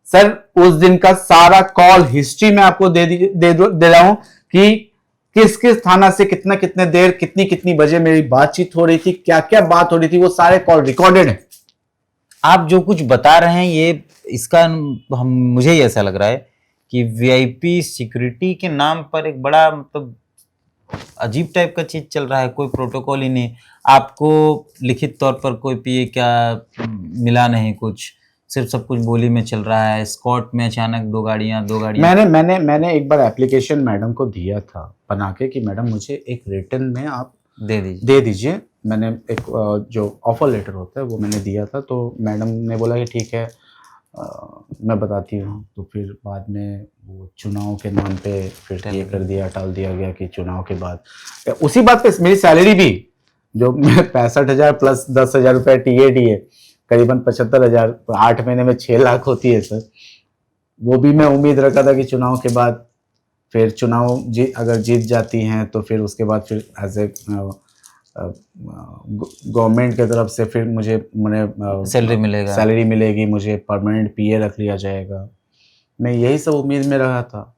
सर उस दिन का सारा कॉल हिस्ट्री में आपको दे रहा हूं कि किस किस थाना से कितना कितने देर कितनी कितनी बजे मेरी बातचीत हो रही थी, क्या क्या बात हो रही थी, वो सारे कॉल रिकॉर्डेड है। आप जो कुछ बता रहे हैं ये इसका हम मुझे ये ऐसा लग रहा है कि वीआईपी सिक्योरिटी के नाम पर एक बड़ा मतलब अजीब टाइप का चीज चल रहा है। कोई प्रोटोकॉल ही नहीं, आपको लिखित तौर पर कोई पीए क्या मिला नहीं, कुछ सिर्फ सब कुछ बोली में चल रहा है। स्कॉट में अचानक दो गाड़ियां मैंने एक बार एप्लीकेशन मैडम को दिया था बना के कि मैडम मुझे एक रिटर्न में आप दे दीजिए। मैंने एक जो ऑफर लेटर होता है वो मैंने दिया था, तो मैडम ने बोला कि ठीक है मैं बताती हूँ। तो फिर बाद में वो चुनाव के नाम पे फिर ये कर दिया, टाल दिया गया कि चुनाव के बाद उसी बात पे मेरी सैलरी भी जो मैं 65,000 प्लस 10,000 रुपये टीएडी है, करीबन 75,000, 8 महीने में 6 लाख होती है सर। वो भी मैं उम्मीद रखा था कि चुनाव के बाद फिर चुनाव अगर जीत जाती हैं तो फिर उसके बाद फिर एज ए गवर्नमेंट की तरफ से फिर मुझे सैलरी मिलेगी, मुझे परमानेंट पीए रख लिया जाएगा। मैं यही सब उम्मीद में रहा था।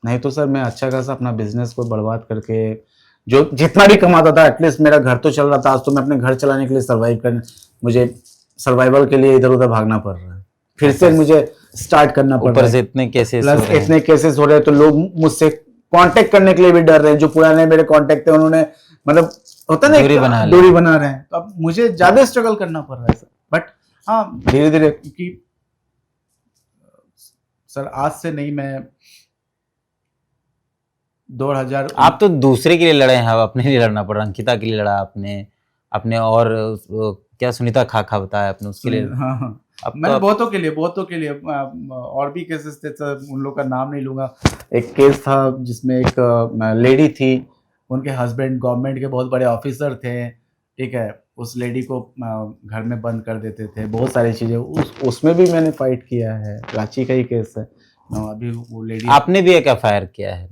नहीं तो सर मैं अच्छा खासा अपना बिजनेस को बर्बाद करके जो जितना भी कमाता था, एटलीस्ट मेरा घर तो चल रहा था। आज तो मैं अपने घर चलाने के लिए मुझे सर्वाइवल के लिए इधर उधर भागना पड़ रहा है, फिर से मुझे स्टार्ट करना पड़ रहा है। इतने केसेस हो रहे हैं तो लोग मुझसे कांटेक्ट करने के लिए भी डर रहे हैं। जो पुराने मेरे कांटेक्ट थे उन्होंने मतलब होता ना दूरी बना रहे हैं, तो अब मुझे ज्यादा स्ट्रगल करना पड़ रहा है सर। बट हाँ धीरे धीरे, क्योंकि सर आज से नहीं, मैं 2000 आप तो दूसरे के लिए लड़े हैं, अपने लिए लड़ना पड़ रहा। अंकिता के लिए लड़ा आपने, अपने और क्या सुनीता खाखा बताया आपने उसके लिए। हाँ मैंने बहुतों के लिए और भी केसेस थे सर, उन लोग का नाम नहीं लूंगा। एक केस था जिसमें एक लेडी थी, उनके हस्बैंड गवर्नमेंट के बहुत बड़े ऑफिसर थे, ठीक है। उस लेडी को घर में बंद कर देते थे, बहुत सारी चीज़ें उसमें भी मैंने फाइट किया है। रांची का ही केस है अभी। वो लेडी, आपने भी एक एफआईआर किया है?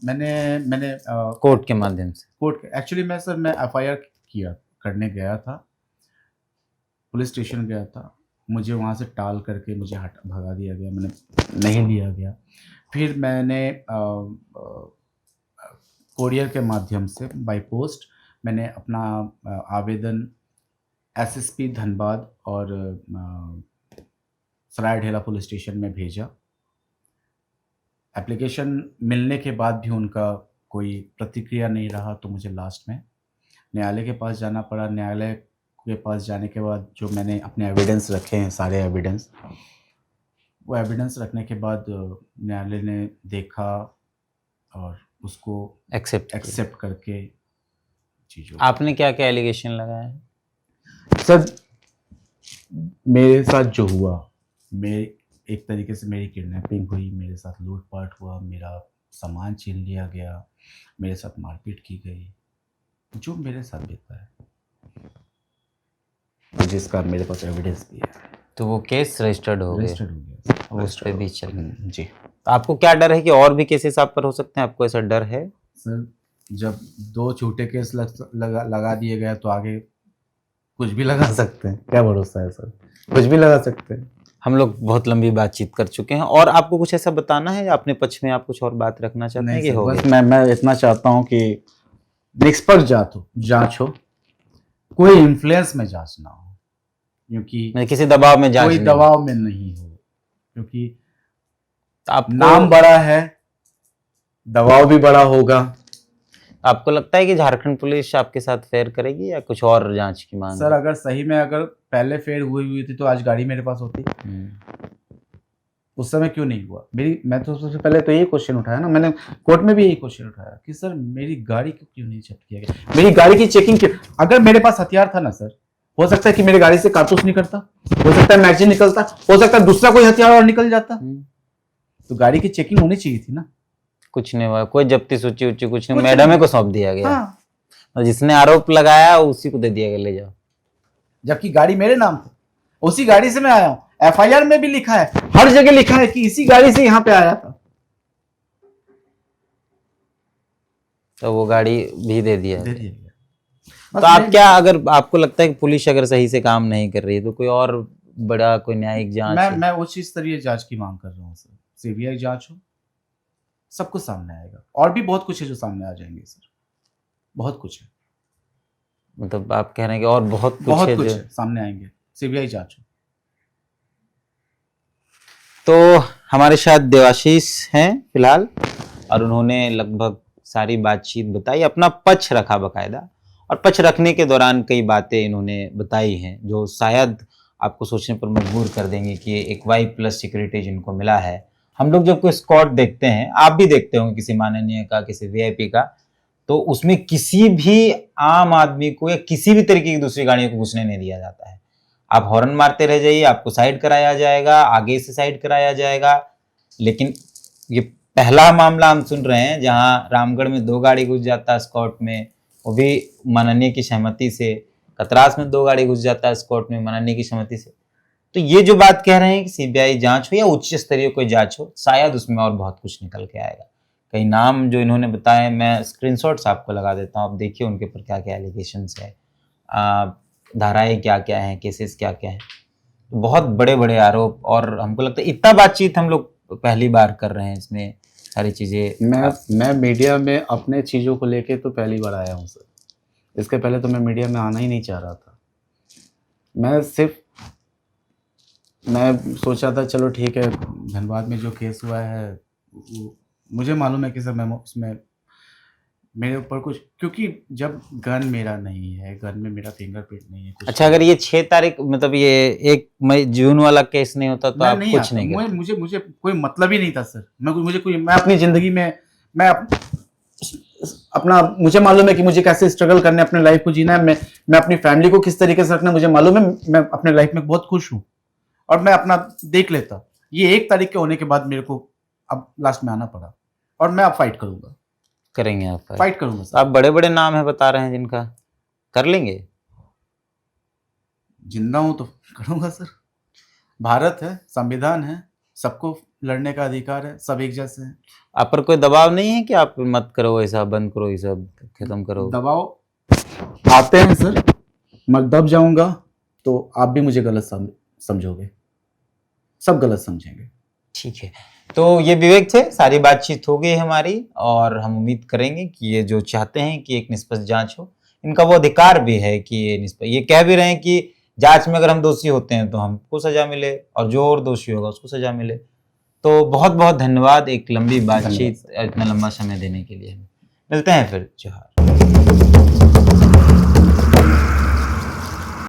मैंने कोर्ट के माध्यम से। कोर्ट एक्चुअली मैं एफआईआर करने गया था, पुलिस स्टेशन गया था। मुझे वहाँ से टाल करके मुझे भगा दिया गया, मैंने नहीं लिया गया। फिर मैंने कोरियर के माध्यम से बाय पोस्ट मैंने अपना आवेदन एसएसपी धनबाद और सरायढेला पुलिस स्टेशन में भेजा। एप्लीकेशन मिलने के बाद भी उनका कोई प्रतिक्रिया नहीं रहा, तो मुझे लास्ट में न्यायालय के पास जाना पड़ा। न्यायालय के पास जाने के बाद जो मैंने अपने एविडेंस रखे हैं, सारे एविडेंस, वो एविडेंस रखने के बाद न्यायालय ने देखा और उसको एक्सेप्ट करके चीज़ों। आपने क्या क्या एलिगेशन लगाया है? सर मेरे साथ जो हुआ, एक तरीके से मेरी किडनैपिंग हुई, मेरे साथ लूटपाट हुआ, मेरा सामान छीन लिया गया, मेरे साथ मारपीट की गई, जो मेरे साथ बीता है, जिसका मेरे पास एविडेंस भी है। तो वो केस रजिस्टर्ड हो गया, उस पर भी चल जी। तो आपको क्या डर है कि और भी केसेस आप पर हो सकते हैं? आपको ऐसा डर है? सर जब 2 छोटे केस लगा दिए गए तो आगे कुछ भी लगा सकते हैं। क्या भरोसा है सर, कुछ भी लगा सकते हैं। हम लोग बहुत लंबी बातचीत कर चुके हैं, और आपको कुछ ऐसा बताना है या अपने पक्ष में आप कुछ और बात रखना चाहते हैं? कि हो बस मैं इतना चाहता हूँ कि निष्पक्ष जांच हो, कोई इन्फ्लुएंस में जांच ना हो, क्योंकि किसी दबाव में जांच, कोई दबाव में नहीं हो, क्योंकि आप नाम बड़ा है, दबाव भी बड़ा होगा। आपको लगता है कि झारखंड पुलिस आपके साथ फेयर करेगी या कुछ और जांच की मांग? सर अगर सही में अगर पहले फेयर हुई थी तो आज गाड़ी मेरे पास होती, उस समय क्यों नहीं हुआ? मैं तो सबसे पहले तो यही क्वेश्चन उठाया ना, मैंने कोर्ट में भी यही क्वेश्चन उठाया कि सर मेरी गाड़ी को क्यों नहीं जब्त किया गया, मेरी गाड़ी की चेकिंग क्यों? अगर मेरे पास हथियार था ना सर, हो सकता है कि मेरी गाड़ी से कारतूस निकलता, हो सकता है मैगजीन निकलता, हो सकता है दूसरा कोई हथियार और निकल जाता। तो गाड़ी की चेकिंग होनी चाहिए थी ना। कुछ नहीं हुआ, कोई जब्ती सूची उची कुछ नहीं, कुछ मैडम नहीं। को सौंप दिया गया। हाँ, और जिसने आरोप लगाया उसी को दे दिया गया, ले जाओ। जबकि गाड़ी मेरे नाम थी, उसी गाड़ी से मैं आया हूँ, एफआईआर में भी लिखा है, हर जगह लिखा है कि इसी गाड़ी से यहाँ पे आया था। तो वो गाड़ी भी दे दिया। दे दिया गया। तो आप क्या, अगर आपको लगता है कि पुलिस अगर सही से काम नहीं कर रही है तो कोई और बड़ा कोई न्यायिक जांच मैं उच्च स्तरीय जांच की मांग कर रहा हूँ सर, सीबीआई जांच हो, सब कुछ सामने आएगा। और भी बहुत कुछ है जो सामने आ जाएंगे सर, बहुत कुछ है, मतलब आप कह रहे हैं कि और बहुत कुछ बहुत है कुछ जो है, सामने आएंगे, सीबीआई जांच हो। तो हमारे साथ देवाशीष हैं फिलहाल, और उन्होंने लगभग सारी बातचीत बताई, अपना पक्ष रखा बकायदा, और पक्ष रखने के दौरान कई बातें इन्होंने बताई हैं जो शायद आपको सोचने पर मजबूर कर देंगे कि एक Y+ सिक्योरिटी जिनको मिला है। हम लोग जब कोई स्क्वाड देखते हैं, आप भी देखते होंगे किसी माननीय का, किसी VIP का, तो उसमें किसी भी आम आदमी को या किसी भी तरीके की दूसरी गाड़ियों को घुसने नहीं दिया जाता है। आप हॉर्न मारते रह जाइए, आपको साइड कराया जाएगा, आगे से साइड कराया जाएगा। लेकिन ये पहला मामला हम सुन रहे हैं जहां रामगढ़ में 2 गाड़ी घुस जाता है स्कॉट में, वो भी माननीय की सहमति से। कतरास में 2 गाड़ी घुस जाता है स्कॉट में, माननीय की सहमति से। तो ये जो बात कह रहे हैं कि सीबीआई जांच हो या उच्च स्तरीय कोई जांच हो, शायद उसमें और बहुत कुछ निकल के आएगा। कई नाम जो इन्होंने बताए, मैं स्क्रीनशॉट्स आपको लगा देता हूँ, आप देखिए उनके ऊपर क्या क्या एलिगेशंस है, धाराएं क्या क्या हैं, केसेस क्या क्या हैं। बहुत बड़े बड़े आरोप, और हमको लगता है इतना बातचीत हम लोग पहली बार कर रहे हैं, इसमें सारी चीजें। मैं मीडिया में अपने चीज़ों को लेके तो पहली बार आया हूँ सर, इसके पहले तो मैं मीडिया में आना ही नहीं चाह रहा था। मैं सोचा था चलो ठीक है, धनबाद में जो केस हुआ है मुझे मालूम है कि सर मैं उसमें मेरे ऊपर कुछ, क्योंकि जब गन मेरा नहीं है, गन में मेरा फिंगरप्रिंट नहीं है कुछ। अच्छा, अगर ये 6 तारीख मतलब ये 1 मई जून वाला केस नहीं होता तो आप कुछ नहीं करते? मुझे कोई मतलब ही नहीं था सर। मैं अपनी जिंदगी में अपना मुझे मालूम है कि मुझे कैसे स्ट्रगल करना है, अपने लाइफ को जीना है, मैं अपनी फैमिली को किस तरीके से रखना है मुझे मालूम है। मैं अपने लाइफ में बहुत खुश हूँ और मैं अपना देख लेता। ये 1 तारीख के होने के बाद मेरे को अब लास्ट में आना पड़ा, और मैं अब फाइट करूंगा। करेंगे आप फाइट करूंगा सर। आप बड़े बड़े नाम है बता रहे हैं जिनका, कर लेंगे? जिंदा हूं तो करूंगा सर। भारत है, संविधान है, सबको लड़ने का अधिकार है, सब एक जैसे हैं। आप पर कोई दबाव नहीं है कि आप मत करो ऐसा, बंद करो ये सब, खत्म करो? दबाव आते हैं सर, मैं दब जाऊंगा तो आप भी मुझे गलत समझोगे, सब गलत समझेंगे। ठीक है, तो ये विवेक थे, सारी बातचीत हो गई हमारी, और हम उम्मीद करेंगे कि ये जो चाहते हैं कि एक निष्पक्ष जांच हो, इनका वो अधिकार भी है कि ये कह भी रहे हैं कि जांच में अगर हम दोषी होते हैं तो हमको सजा मिले, और जो और दोषी होगा उसको सजा मिले। तो बहुत बहुत धन्यवाद एक लंबी बातचीत, इतना लंबा समय देने के लिए। मिलते हैं फिर। जोहार।